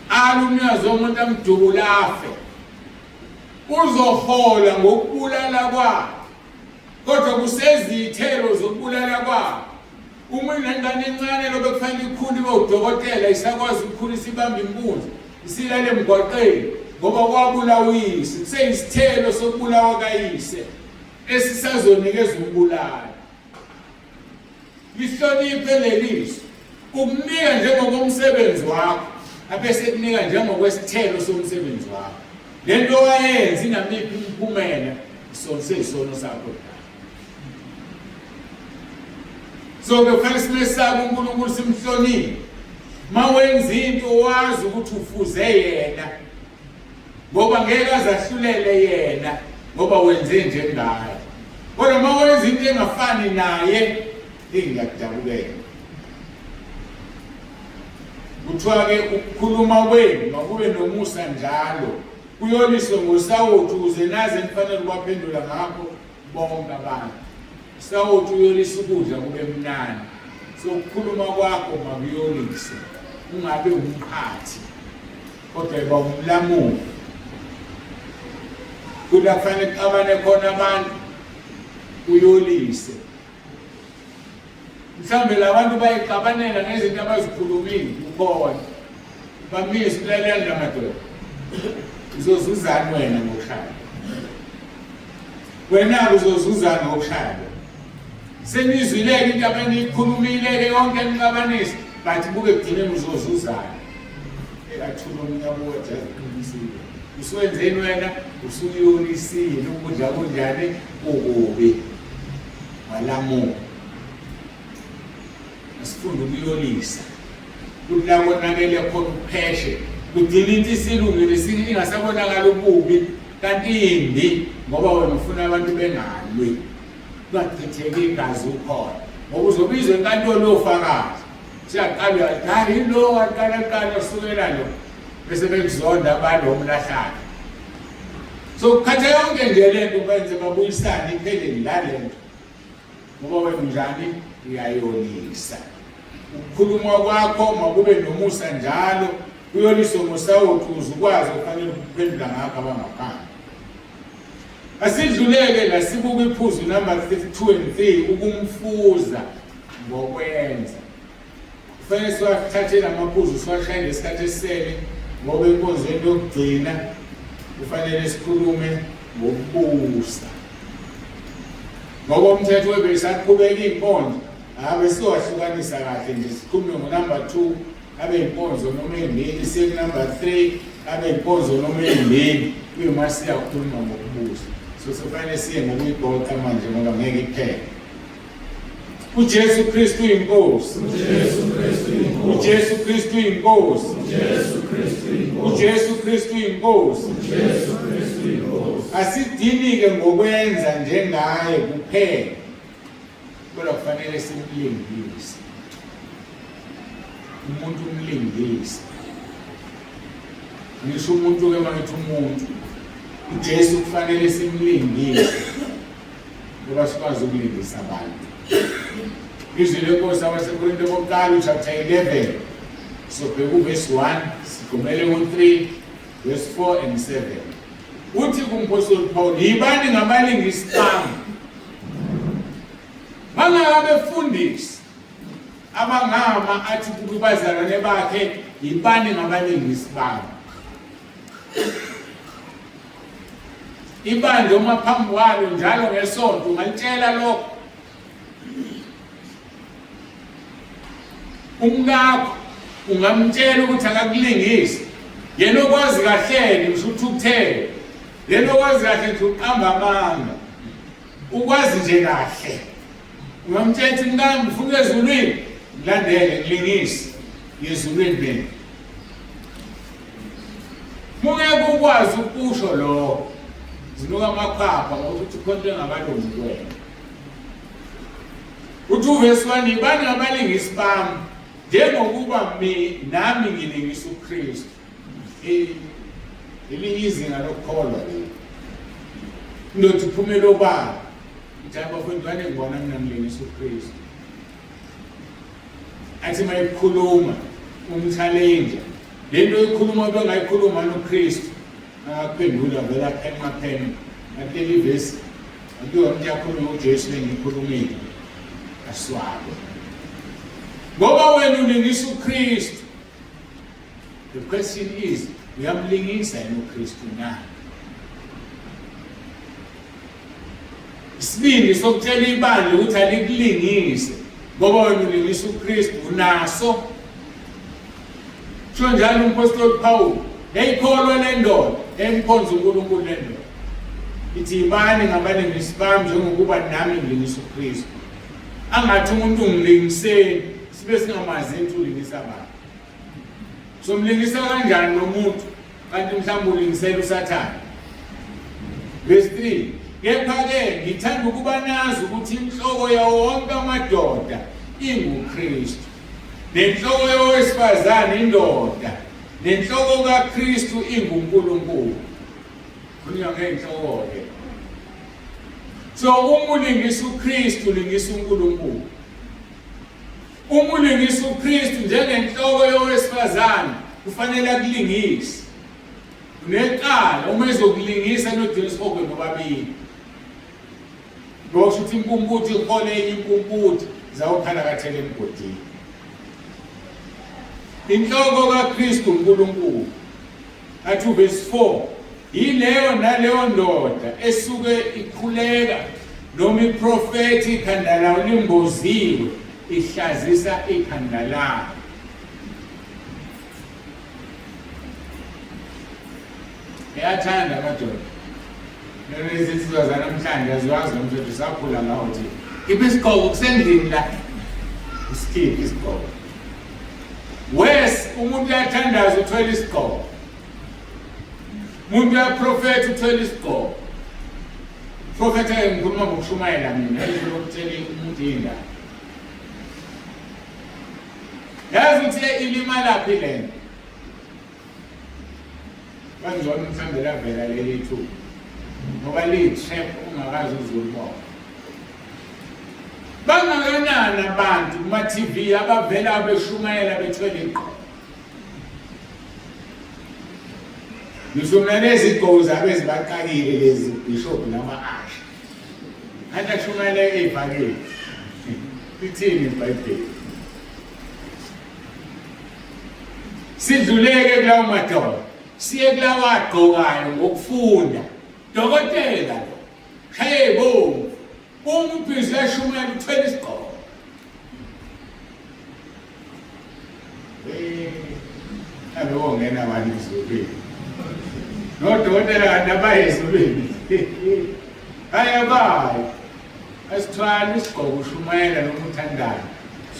Alumnikazi womuntu amdubula afe. Uzohola ngokubulala kwakhe. Kodwa kusezithelo zokubulala kwakhe. Uma ingane encane lobe kufanele ikhule ibe udokotela isakwazi ukukhulisa ibamba impunzi. Isilale emgwaqeni ngoba kwabulawisa kuseyisithelo sokubulawa kayise esisazonikeza ukubulala. Lihloniphe leliso ukunika njengokomsebenzi wakho abese kunika njengokwesithelo somsebenzi wakho. Lento wayenza inamiphi imiphumela isono sakho. So kufanele simesabe uNkulunkulu simhloniphe. Mawenza into wazi ukuthi ufuze yena ngoba ngeke azahlulele yena ngoba wenze njengaye. Kodwa mawenza into engafani naye ingakujabukela. Kuthiwa-ke ukukhuluma kwenu makube nomusa njalo kuyoliswe ngosawoti ukuze naze nifanele ukubaphendula ngakho bonke abantu. Usawoti uyolisa ukudla kube mnandi. So ukukhuluma kwakho makuyolise. Ungabe umphathi kodwa yiba umlamuli. Kula kufanele kuxabane khona abantu uyolise. Mhlambe labantu bayixabanela ngezinto abazikhulumile ukhona. Bamisa ukulalela lamadoda. Uzozuzana wena ngokushaya. Wena uzozuzana ngokushaya. Senizwileke into abanikhulumile yonke enixabanisa bathi buke kugcineni uzozuzana. Ekathula umnyama wajaziqinisile. Uswenzeni wena usuyolisile ukudla kunjani ukubi. Walamu. Asifunda ukuyolisa. Kula konakele khona upheshe. Kugcina into isilungile ingasabonakala ububi kanti imbi ngoba wena ufuna abantu bengalwi. Bachitheke igazi ukhona. Ngoba uzobizwa enkantolo ofakazi. Siyaqala hayi lo waqala sukela lo. Bese bekuzonda abantu omlahlana. So khathe yonke nje lento benze babuyisana iphelele la lento. Ngoba wena njani uyayolisa. Ukukhuluma kwakho makube nomusa njalo uyoliswa ngosawoti uzukwazi ufanele ukuphendula ngakho abangaphandle. Asidluleke la sibuka iphuzu number 2 and 3 ukumfuza ngokwenza. Kufanele siwathathele amaphuzu siwashayele isikhathi esisele ngoba inkonzo yento yokugcina kufanele sikhulume ngokubusa. Ngoba umthetho webesaqhubeka inkonzo abe siwahlukanisa kahle nje sikhulume ngo-number 2 abe inkonzo noma embili siye ku-number 3 abe inkonzo noma embili kuyima siyakhuluma ngokubusa. So kufanele siye ngokuyibhoxa manje ngoba ngeke iphele. uJesu Kristu inkosi. uJesu Kristu inkosi. uJesu Kristu inkosi. Asidinike ngokwenza njengaye kuphela. Kodwa kufanele simlingise. Umuntu umlingise. Ngisho umuntu ke mangithi umuntu uJesu kufanele simlingise. Ngoba sikwazi ukulingisa abantu. Izwi lenkosi abaseKorinte bokuqala chapter 11 sobheka uverse 1 sigomele ngo3 verse 4 and 7. Uthi kumpostoli Paul yibani ngabalingisi bami bangabefundisi abangama athi kubazalwane bakhe yibani ngabalingisi bami. Ibandla uma phambi kwalo njalo ngesonto ngalitshela lokho. Umngakho ungamtshela ukuthi akakulingisi. Yena okwazi kahle ngisho uthukuthele. Yena okwazi kahle nje uqamba amanga. Ukwazi nje kahle. Ungamtshela ukuthi ngami ufuna ezulwini ngilandele ngilingisi yezulwini beni. Mungeke ukwazi ukusho lo zinuka amakhapha ngokuthi konke ngabalungu kwena. Uthi uverse 1 ibani ngabalingisi bami njengokuba nami ngilingisa uKristu. Elinye izinga lokukholwa Ndothi phumela obala. Njalo bafundi bane ngibona mina ngilingisa uKristu. Athi mayikhuluma umchallenge. Lento ikhuluma bengayikhuluma noKristu. Akuphendula vela phenqa. Ateli vesi. Atiwa mnyakhuluma uJesu lengikhulumile. Aswabe. Ngoba wena ulingisa uKristu. The question is, uyamlingisa yini uKristu na? Isibindi sokutshela ibandla ukuthi alikulingise ngoba wena ulingisa uKristu unaso. Sho njalo umpostoli Paul, eyikholwa le ndoda, emkhonza uNkulunkulu le ndoda. Ithi imani ngabalingisi bami njengokuba nami ngilingisa uKristu. Angathi umuntu ungilingiseni sibe singamazi into ulingisa abantu. Somlingisa kanjani nomuntu kanti mhlawumbe ulingisela uSathane. Verse 3. Kepha-ke ngithanda ukuba nazi ukuthi inhloko yawo wonke amadoda inguKristu. Nenhloko yowesifazane indoda. Nenhloko kaKristu inguNkulunkulu. Kunika ngenhloko-ke. So uma ulingisa uKristu ulingisa uNkulunkulu. Uma ulingisa uKristu njengenhloko yowesifazane kufanele akulingise. Unekala uma ezokulingisa nodinga isibokwe nobabili. Ngoba uthi inkumbuthi ikhole enye inkumbuthi zawukhala kathele emgodini. Inhloko kaKristu uNkulunkulu. Athi verse 4. Yileyo naleyo ndoda esuke ikhuleka noma iprofeti ikhanda lawo limboziwe ihlazisa ikhanda lawo. Eyathanda amadoda. Lezi insizwa zanamhlanje aziwazi nomthetho sakhula ngawo nje. Ibe isigqoko kusendlini la. Isikiphi isigqoko. Wes umuntu uyathandaza uthwele isigqoko. Umuntu uyaprofeta uthwele isigqoko. Profeta ngikhuluma ngokushumayela mina ngifuna ukutshela umuntu indaba. Yazi ukuthi ilimala phi lento. Kanjalo mhlambe lavela leli thu. Ngoba liyi-trap ungakazi uzulibona. Bangakanani abantu kuma-TV abavela beshumayela bethwele iqobo. Ngisho mina lezi igqoko zabo ezibaqakile lezi bishop nama-asha. Kanti ashumayela ey'bhakile. Lithini iBhayibheli? Sidluleke kulawo madoda. Siye kulawo agqokayo ngokufunda. Dokotela lo. Shayebo. Umbhizi yashumayela uthwele isigqoko. Abe wongena abantu ezulwini. Nodokotela kanti abayezulwini. Ayabayi. Asithwala isigqoko ushumayela noma uthandayo.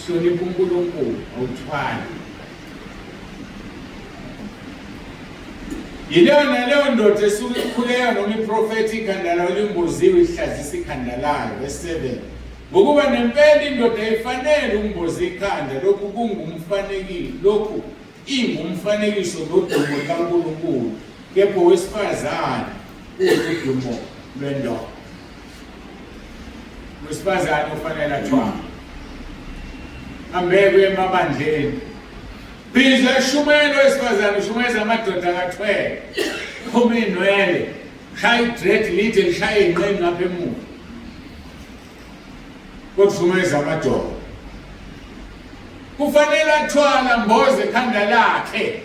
Sihlonipha uNkulunkulu awuthwali. Yileyo naleyo ndoda esuke ikhuleka noma iprofeti ikhanda layo limboziwe ihlazisa ikhanda layo. Verse 7. Ngokuba nempela indoda ifanele umbozi ikhanda lokhu kungumfanekiso lokhu ingumfanekiso nodumo kaNkulunkulu. Kepha owesifazane udumo lwendoda. Owesifazane ufanele athwale. Ambekwe emabandleni. Biza shumelo wesifazane shumeza amadoda akathwele. Phuma inwele. Shaya idread lide lishaya inqeni ngapha emuva. Kodwa amadoda. Kufanele athwala mboze ekhanda lakhe.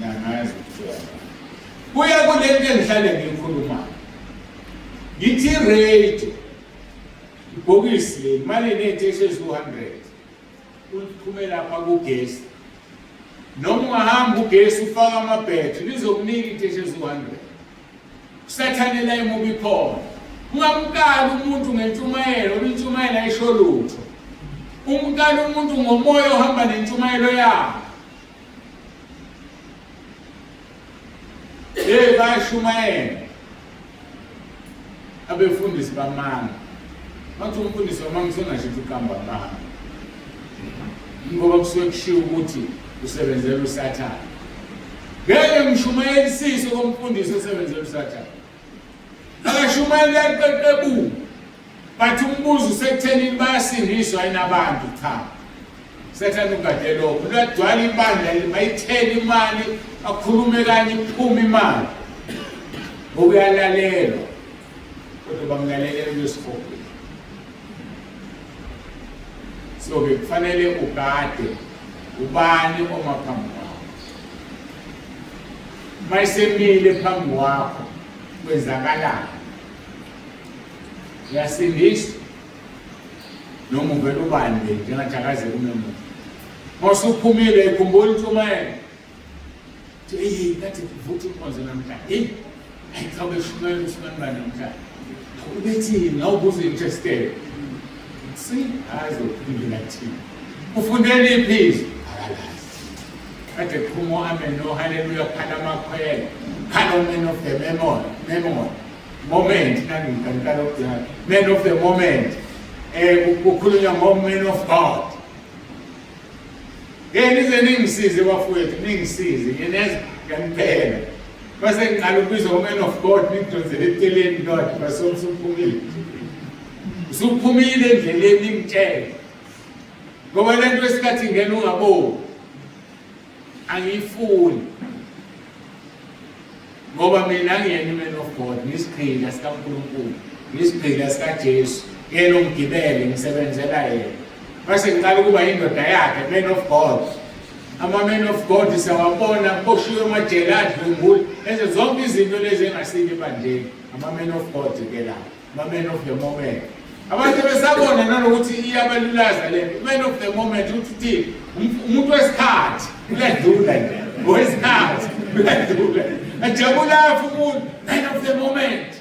Nangazi ukuthwala. Kuya kulento engihlale ngikhuluma. Ngithi radio. Ibhokisi le imali netheshi ezi-200 uphume lapha kugesi noma ungahamba ugesi ufaka amabhetri lizokunika itheshi ezi-200 usathanela imubi khona ungamkali umuntu ngentshumayelo intshumayelo ayisho lutho umkali umuntu ngomoya ohamba nentshumayelo yakhe bayashumayela abefundisi bamanga. Manje umfundisi wamanga sengasho ukukamba mama. Ngoba kusuke kushiwo ukuthi usebenzela uSathane. ngeke ngishumayela isiso komfundisi osebenzela uSathane. Akashumayela iqeqebu. Bathi umbuzo usekutheni bayasindiswa inabantu cha. Sathane ukade lokho. Lagcwala ibandla bayithela imali akhulume kanye iphuma imali. Okuyalalelwa. Kodwa bamlalele kwesikhophi. So kufanele ugade ubani omaphambi kwakho. Mayisemile phambi kwakho kwenzakalani. Uyasindiswa noma uvela ubande njengathakazela umuntu. Mawusuphumile ikhumbula intshumayelo. Hey, kathi vuthi inkonzo namhlanje. Ayikhabe shumela uSibani namhlanje. Ubethini awubuze interested. See, azophindela thina. Ufundele iphizwi akalazi. Kade kumo amen no hallelujah khala amakhwela. Khala man of the memory. Moment nangikhankala ukudala. Man of the moment. Ukukhulunywa ngoman of God. Nize ningisize bafowethu, ningisize. Yeneza ngempela. Base ngiqala ukubizwa ngoman of God ngidonzele eceleni Lord basomsuphumile. Usuphumile endleleni ngitshela. Ngoba lento esikhathi ngena ungaboni. Angifuni. Ngoba mina ngiyena man of God, ngisiqhila sikaNkulunkulu, ngisiqhila sikaJesu, yena ongibele ngisebenzela yena. Base ngiqala ukuba indoda yakhe, man of God. Ama-man of God siyawabona boshiwe emajele adlungula, enze zonke izinto lezi engasile ebandleni. Ama-man of God ke la, ama-man of the moment. Abantu besabona nanokuthi iyabalulaza lento. Man of the moment uthi umuntu wesikhathi uyadlula nje. Wesikhathi uyadlula. Ajabula umuntu man of the moment.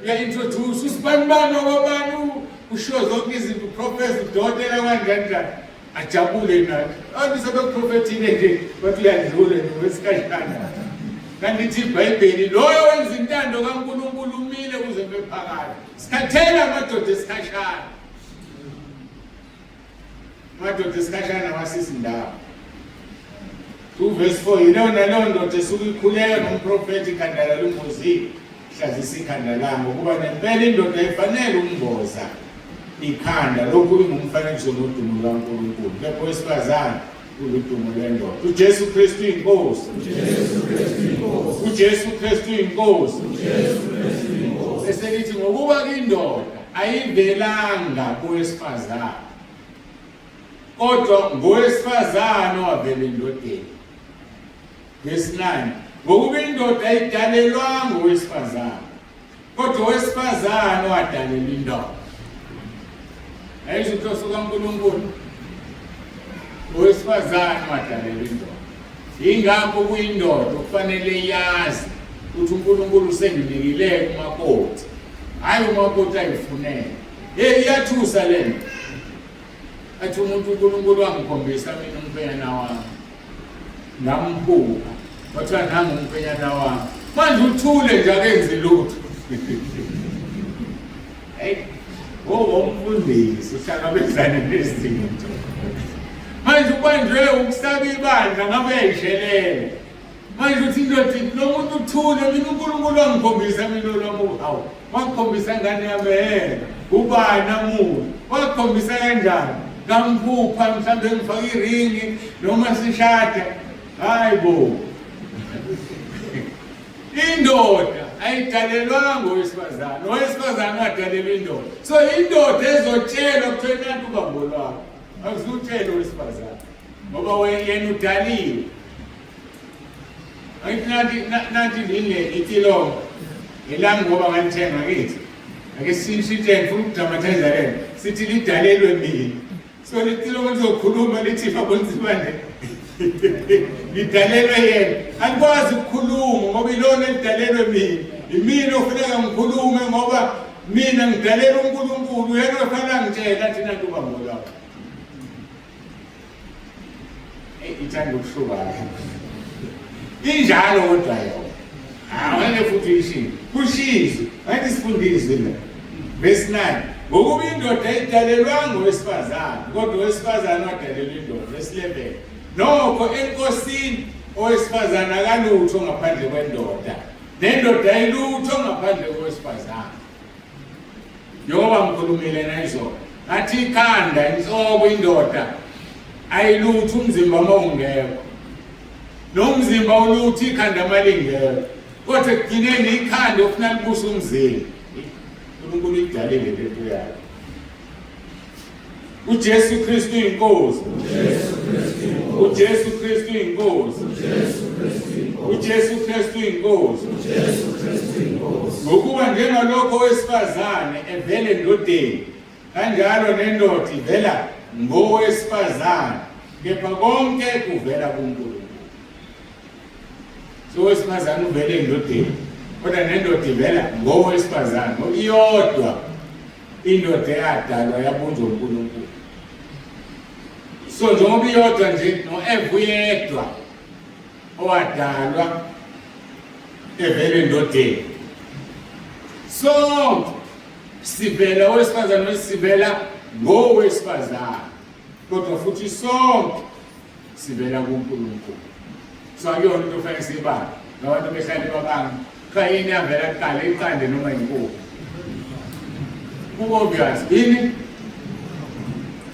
Uya-introduce uSibani wabanu usho zonke izinto professor udokotela kanjani. Ajabule nathi. Sebekuprofethile nje bathi uyadlula wesikhathana. Kanti ithi iBhayibheli loyo wenza intando kaNkulunkulu umile kuze bephakade. Sikhathela amadoda esikhashana. Amadoda esikhashana wasisi ndawo. 2 verse 4 yilona ndoda esuka ikhuleka nomprofeti ikhandala lumbozi hlazisa ikhanda lami ngokuba nempela indoda ifanele umboza ikhanda lokhu ingumfanekiso nodumo kaNkulunkulu. Lapho wesifazane uludumo lwendoda. uJesu Kristu inkosi. uJesu Kristu inkosi. Eselithi ngokuba indoda ayivelanga kowesifazane kodwa ngowesifazane wavela endodeni. Verse 9 ngokuba indoda ayidalelwanga ngowesifazane kodwa owesifazane wadalela indoda. Ayizitho kaNkulunkulu. Owesifazane wadalela indoda. Ingakho kuyindoda kufanele yazi ukuthi uNkulunkulu usenginikile kumakoti. Hayi umakoti ayifunele. Iyathusa lento. Athi umuntu uNkulunkulu wangikhombisa mina umfanyana wami. Ngambuka. Wathiwa nami umfanyana wami. Manje uthule nje akenzi lutho. Hey. Umfundisi uhlangabezana nezinto. Manje ubanjwe ukusaba ibandla ngabe uyayishelela. Manje uthi indoda lo muntu uthule mina uNkulunkulu wangikhombisa mina lo hawu. Wakhombisa ngane yami ubani namuntu. Wakhombisa kanjani? Ngamphupha mhlambe ngifaka iringi noma sishada. Hayibo. Indoda ayidalelwanga ngowesifazane. Owesifazane wadalelwa indoda. So indoda ezotshelwa kuthena nantu ubambo lwakho. Akuzutshela owesifazane. Ngoba yena udaliwe. Nathi ndile itilonga. Elami ngoba ngalithenga kithi. Ake sishintsheni ufuna ukudramatize lento. Sithi lidalelwe mina. So litilonga lizokhuluma lithi babonzibane. Lidalelwe yena. Angikwazi ukukhuluma ngoba ilona lidalelwe mina. Imina ofuneka ngikhulume ngoba mina ngidalelwe uNkulunkulu. Yena ofanele ngitshela thina ubambo lwakho. Ithanda ukuhlukana. Injalo kodwa yona. Awele futhi kushizo. Ayithi sifundise la. Verse 9. Ngokuba indoda ayidalelwanga ngowesifazane, kodwa owesifazane wadalelwa indoda. Verse 11. Nokho enkosini owesifazane akalutho ngaphandle kwendoda, nendoda ayilutho ngaphandle kowesifazane. Njengoba ngikhulumile nayizolo, ngathi ikhanda inhloko indoda ayilutho umzimba mawungekho, nomzimba ulutho ikhanda malingekho, kodwa ekugcineni ikhanda ofuna libusa umzimba. uNkulunkulu idalile lento yakhe. uJesu Kristu inkosi. uJesu Kristu inkosi. uJesu Kristu inkosi. Ngokuba njengalokho owesifazane evele endodeni, kanjalo nendoda ivela ngowesifazane, kepha konke kuvela kuNkulunkulu. So owesifazane uvele endodeni, kodwa nendoda ivela ngowesifazane. Iyodwa indoda eyadalwa yabunjwa uNkulunkulu. So njengoba iyodwa nje, no-Eva uyedwa owadalwa evele endodeni. Sonke sivela owesifazane, sivela ngowesifazane, kodwa futhi sonke sivela kuNkulunkulu. So akuyona into ofanele siyibale. Nabantu behlale babanga, khayini yavela kuqala iqande noma inkukhu. Ku-obvious, yini?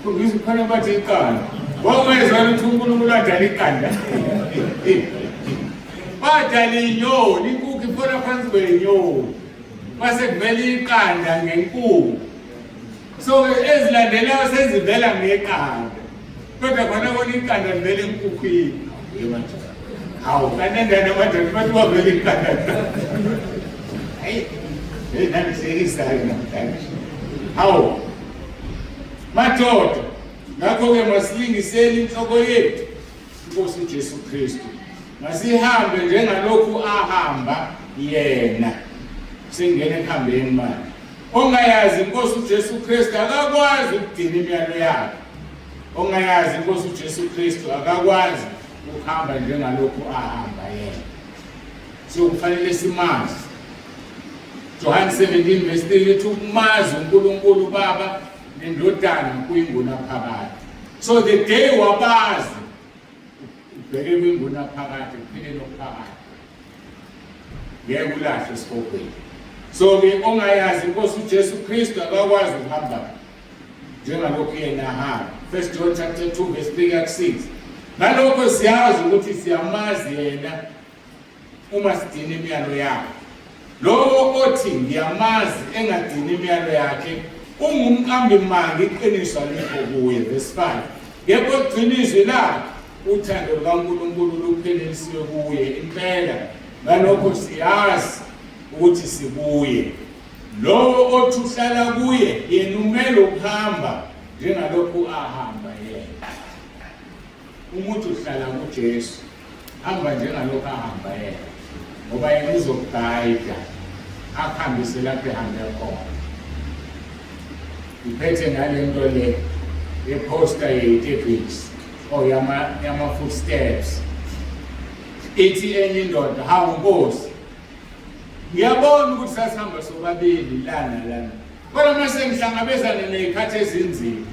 Kukhona bathi iqanda. Wawezwa ukuthi uNkulunkulu adala iqanda. Wadala inyoni, inkukhu iphona phansi kwenyoni. Base kuvela iqanda ngenkukhu. So ezilandelayo sezivela ngeqanda. Kodwa khona kona iqanda livela enkukhwini. Hawu, kanendana madodana bathi wavela iqanda. Hayi, nangihlekisa-ke namhlanje. Hawu, madoda, ngakho-ke masilingiseni inhloko yethu Inkosi uJesu Kristu. Masihambe njengalokhu ahamba yena. Singene ekuhambeni manje. Ongayazi Inkosi uJesu Kristu akakwazi ukugcina imiyalo yakhe. Ongayazi Inkosi uJesu Kristu akakwazi ukuhamba njengalokhu ahamba yena. So kufanele simazi. John 17 verse 3 lithi ukumazi uNkulunkulu Baba nendodana kuyingunaphakade. So the day wabazi ubheke kuyingunaphakade kuphinde nokuphakade. Ngeke ulahle sifokweni. So-ke ongayazi Inkosi uJesu Kristu akakwazi ukuhamba njengalokhu yena ahamba. 1 John chapter 2 verse 3-6. Ngalokho siyazi ukuthi siyamazi yena uma sidina imiyalo yakhe. Lowo othi ngiyamazi engadini imiyalo yakhe ungumqambi manga, iqiniso alikho kuye. Verse 5. Ngekho iqiniso la uthando lukaNkulunkulu luphelelisiwe kuye impela, ngalokho siyazi ukuthi sikuye. Lowo othi uhlala kuye yena umele ukuhamba njengalokhu ahamba yena. Umuntu uhlala kuJesu hamba njengalokhu ahamba yena, ngoba yena uzokugayida akuhambise lapho ehambe khona. Iphethe ngale nto le yeposter ye-Epix or yama footsteps. Ithi enye indoda, hawu Nkosi, ngiyabona ukuthi sasihamba sobabili lana, kodwa mase ngihlangabezana nezikhathi ezinzima.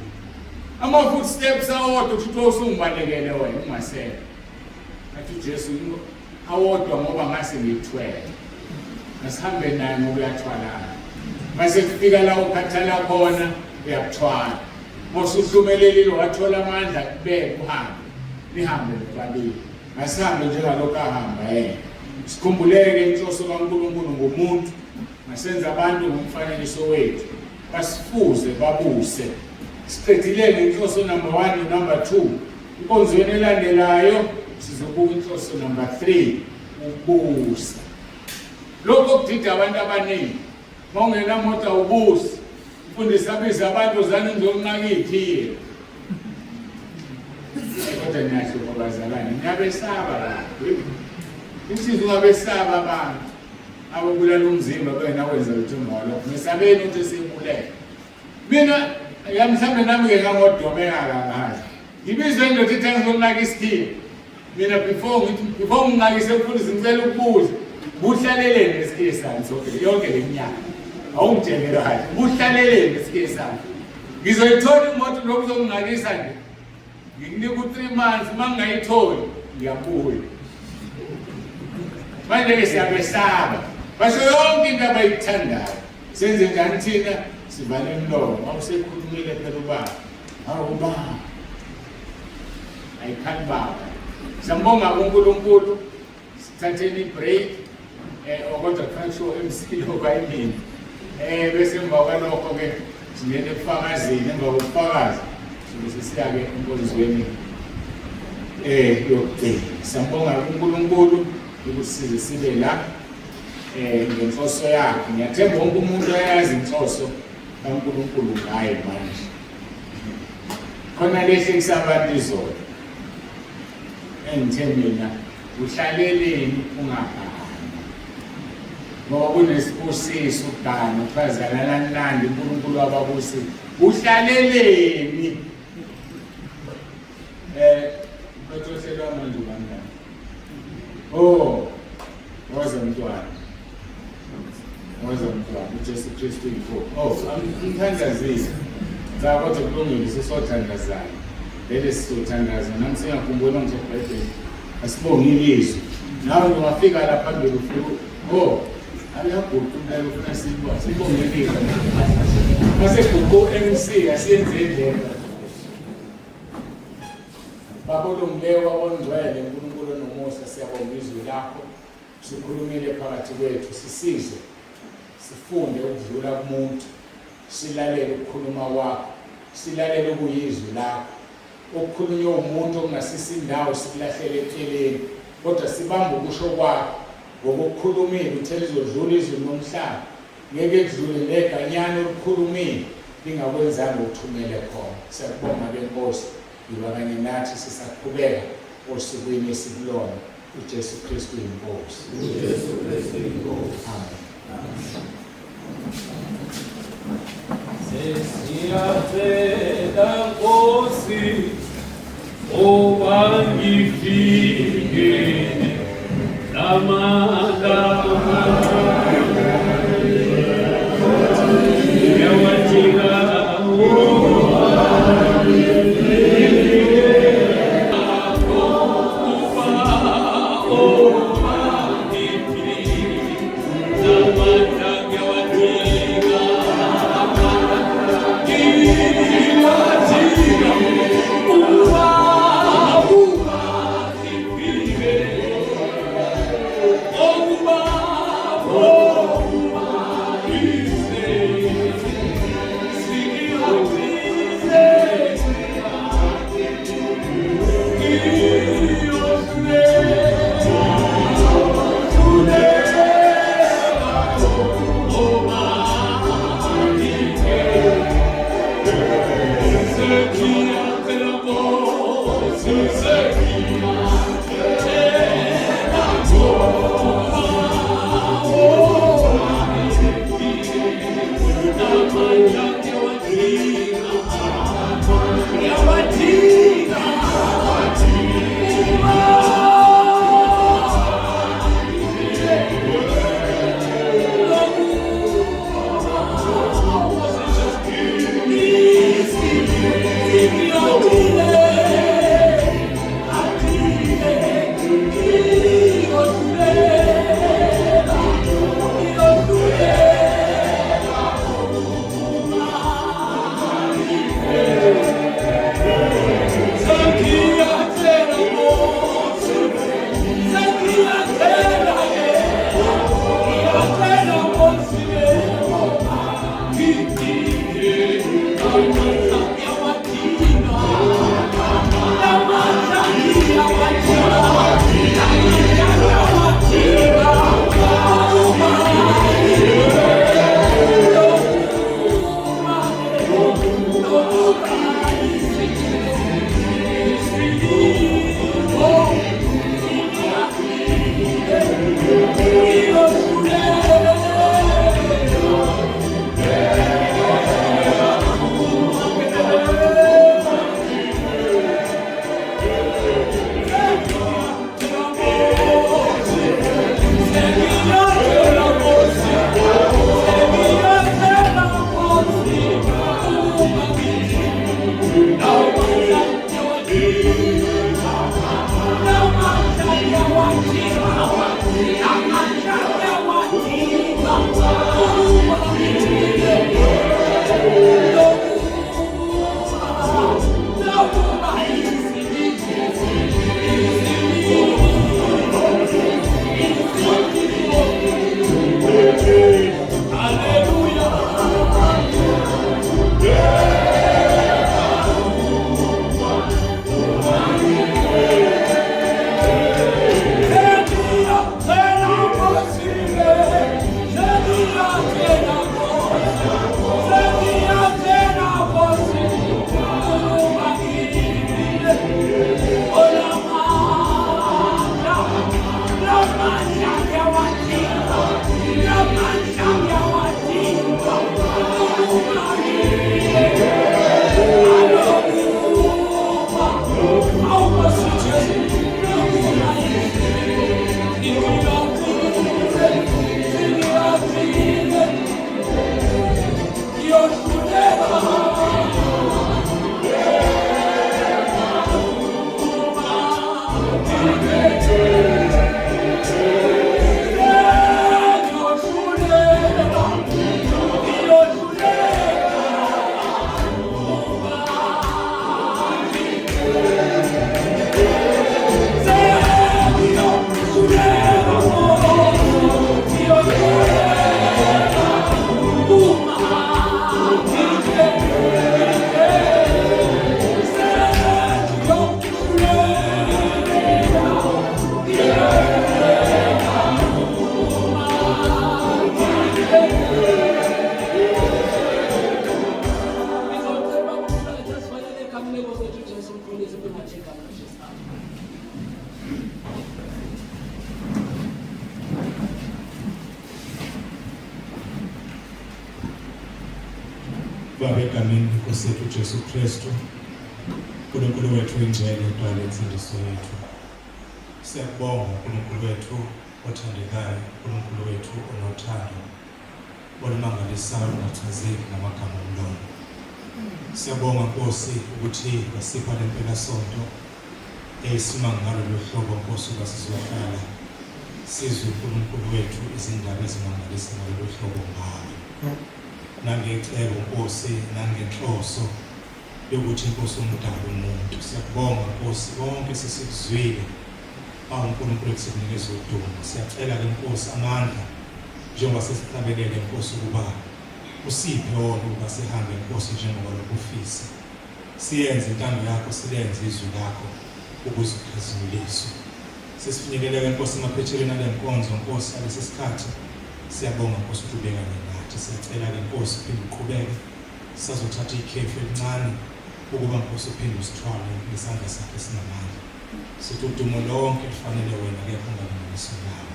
Ama-footsteps awodwa ukuthi usungibalekele wena ungasele. Athi uJesu awodwa ngoba ngase ngithwele. Asihambe naye ngoba uyathwalana. Mase kufika la ukhathala khona uyakuthwala. Mosuhlumelelile wathola amandla kubeka uhambe. Nihambe nobabili. Asihambe njengalokhu ahamba yena. Sikhumbuleke inhloso kaNkulunkulu ngomuntu, masenza abantu ngomfanekiso wethu. Basifuze babuse. Siqedileke inhloso number 1 no number 2. Inkonzweni elandelayo sizobuka inhloso number 3, ubusa. Lokho kudida abantu abaningi. Mawungena moto ubusi. Mfundisi abiza abantu zani ngizokunqaka iphiye. Kodwa niyasho babazalwane, ngiyabesaba la. Insizwe ngabesaba abantu. Ababulala umzimba bena wenza uthungo lokho. Mesabeni ukuthi sibulele. Mina yamhlambe nami ke ngamodome ngakazi. Ngibizwe indoda ithi ngizokunaka isithiyo. Mina before ngingakise umfundisi ngicela ukubuza. Buhlalelene esikhiye sami sonke yonke leminyaka. Awungitshengela kahle. Buhlalelene esikhiye sami. Ngizoyithola imoto lokho uzongingakisa nje. Ngikunika u3 months mangingayitholi ngiyabuya. manje-ke siyabesaba basho yonke into abayithandayo. Senze njani thina? Sivale umlomo. Mawusekhulumile phela ubaba, hawu baba, ayikhali baba. Siyambonga uNkulunkulu. Sithatheni i-break kodwa kufanele kusho MC lokayimini. Bese emva kwalokho-ke singene ebufakazini. Emva kobufakazi sobe sesiya-ke enkonzweni yokugcina. Siyambonga uNkulunkulu ukusiza sibe la ngenhloso yakhe. Ngiyathemba wonke umuntu ayazi inhloso kaNkulunkulu ngaye manje. Khona lehlekisa abantu izolo engithe mina, uhlaleleni ungabhani ngoba kunesibusiso ukugana ukufazana namnandi uNkulunkulu wababusisa. Uhlaleleni Bethoselwa manje ubani? Waze umntwana uJesu Kristu inkosi. Ngithandazile kodwa kulungile sisothandazana. Lele sisothandaza nami sengakhumbula ngisho eBhayibheli asibonge ilizwi. Nawe ungafika la phambili ufika ayaguqula ufuna sibonge ilizwi. Mase guqu MC asiyenze indlela. Baba uLungileyo wabongcwele uNkulunkulu nomusa siyabonga izwi lakho. Sikhulumile phakathi kwethu sisize sifunde ukudlula kumuntu. Silalele ukukhuluma kwakho. Silalele ukuyizwi lakho. Ukukhulunywa umuntu ongasisi indawo sikulahlele eceleni kodwa sibambe ukusho kwakho ngokukhulumile uthele izodlula izulu nomhlaba ngeke kudlule neganyana olukhulumile lingakwenzanga ukuthumele khona. Siyakubonga benkosi yiba kanye nathi sisaqhubeka osukwini esikulona uJesu Kristu inkosi. uJesu Kristu inkosi. Amen. Sesiyacela Nkosi owangifike lamalama yawathika Baba egameni lenkosi yethu Jesu Kristu, uNkulunkulu wethu injele edwala insindiso yethu. Siyakubonga uNkulunkulu wethu othandekayo, uNkulunkulu wethu onothando, olumangalisayo ongachazeki namagama omlomo. Siyabonga Nkosi ukuthi wasipha le mpelasonto eyisimanga ngalo hlobo Nkosi ukasizohlala sizwe uNkulunkulu wethu izindaba ezimangalisa ngalo hlobo ngawe. Nangecebo Nkosi nangenhloso yokuthi Nkosi umdala umuntu. Siyabonga Nkosi konke sesikuzwile uNkulunkulu ekusinikeza udumo. Siyacela ke Nkosi amandla njengoba sesihlabelele Nkosi ukuba usiphe wona ukuba sihambe Nkosi njengoba lokufisa. Siyenze intando yakho, silenze izwi lakho ukuze ukhazimuliswe. Sesifinyelela ke Nkosi emaphethelweni ale nkonzo Nkosi alesikhathi. Siyabonga Nkosi uqhubeka nathi. Siyacela ke Nkosi uphinde uqhubeke sizothatha ikhefu elincane ukuba Nkosi uphinde usithwale ngesandla sakho esinamandla. Sithi udumo lonke lifanele wena ke kungalinganiswa nawe.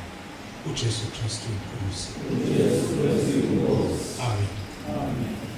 uJesu Kristu inkosi. uJesu Kristu inkosi. Amen. Amen.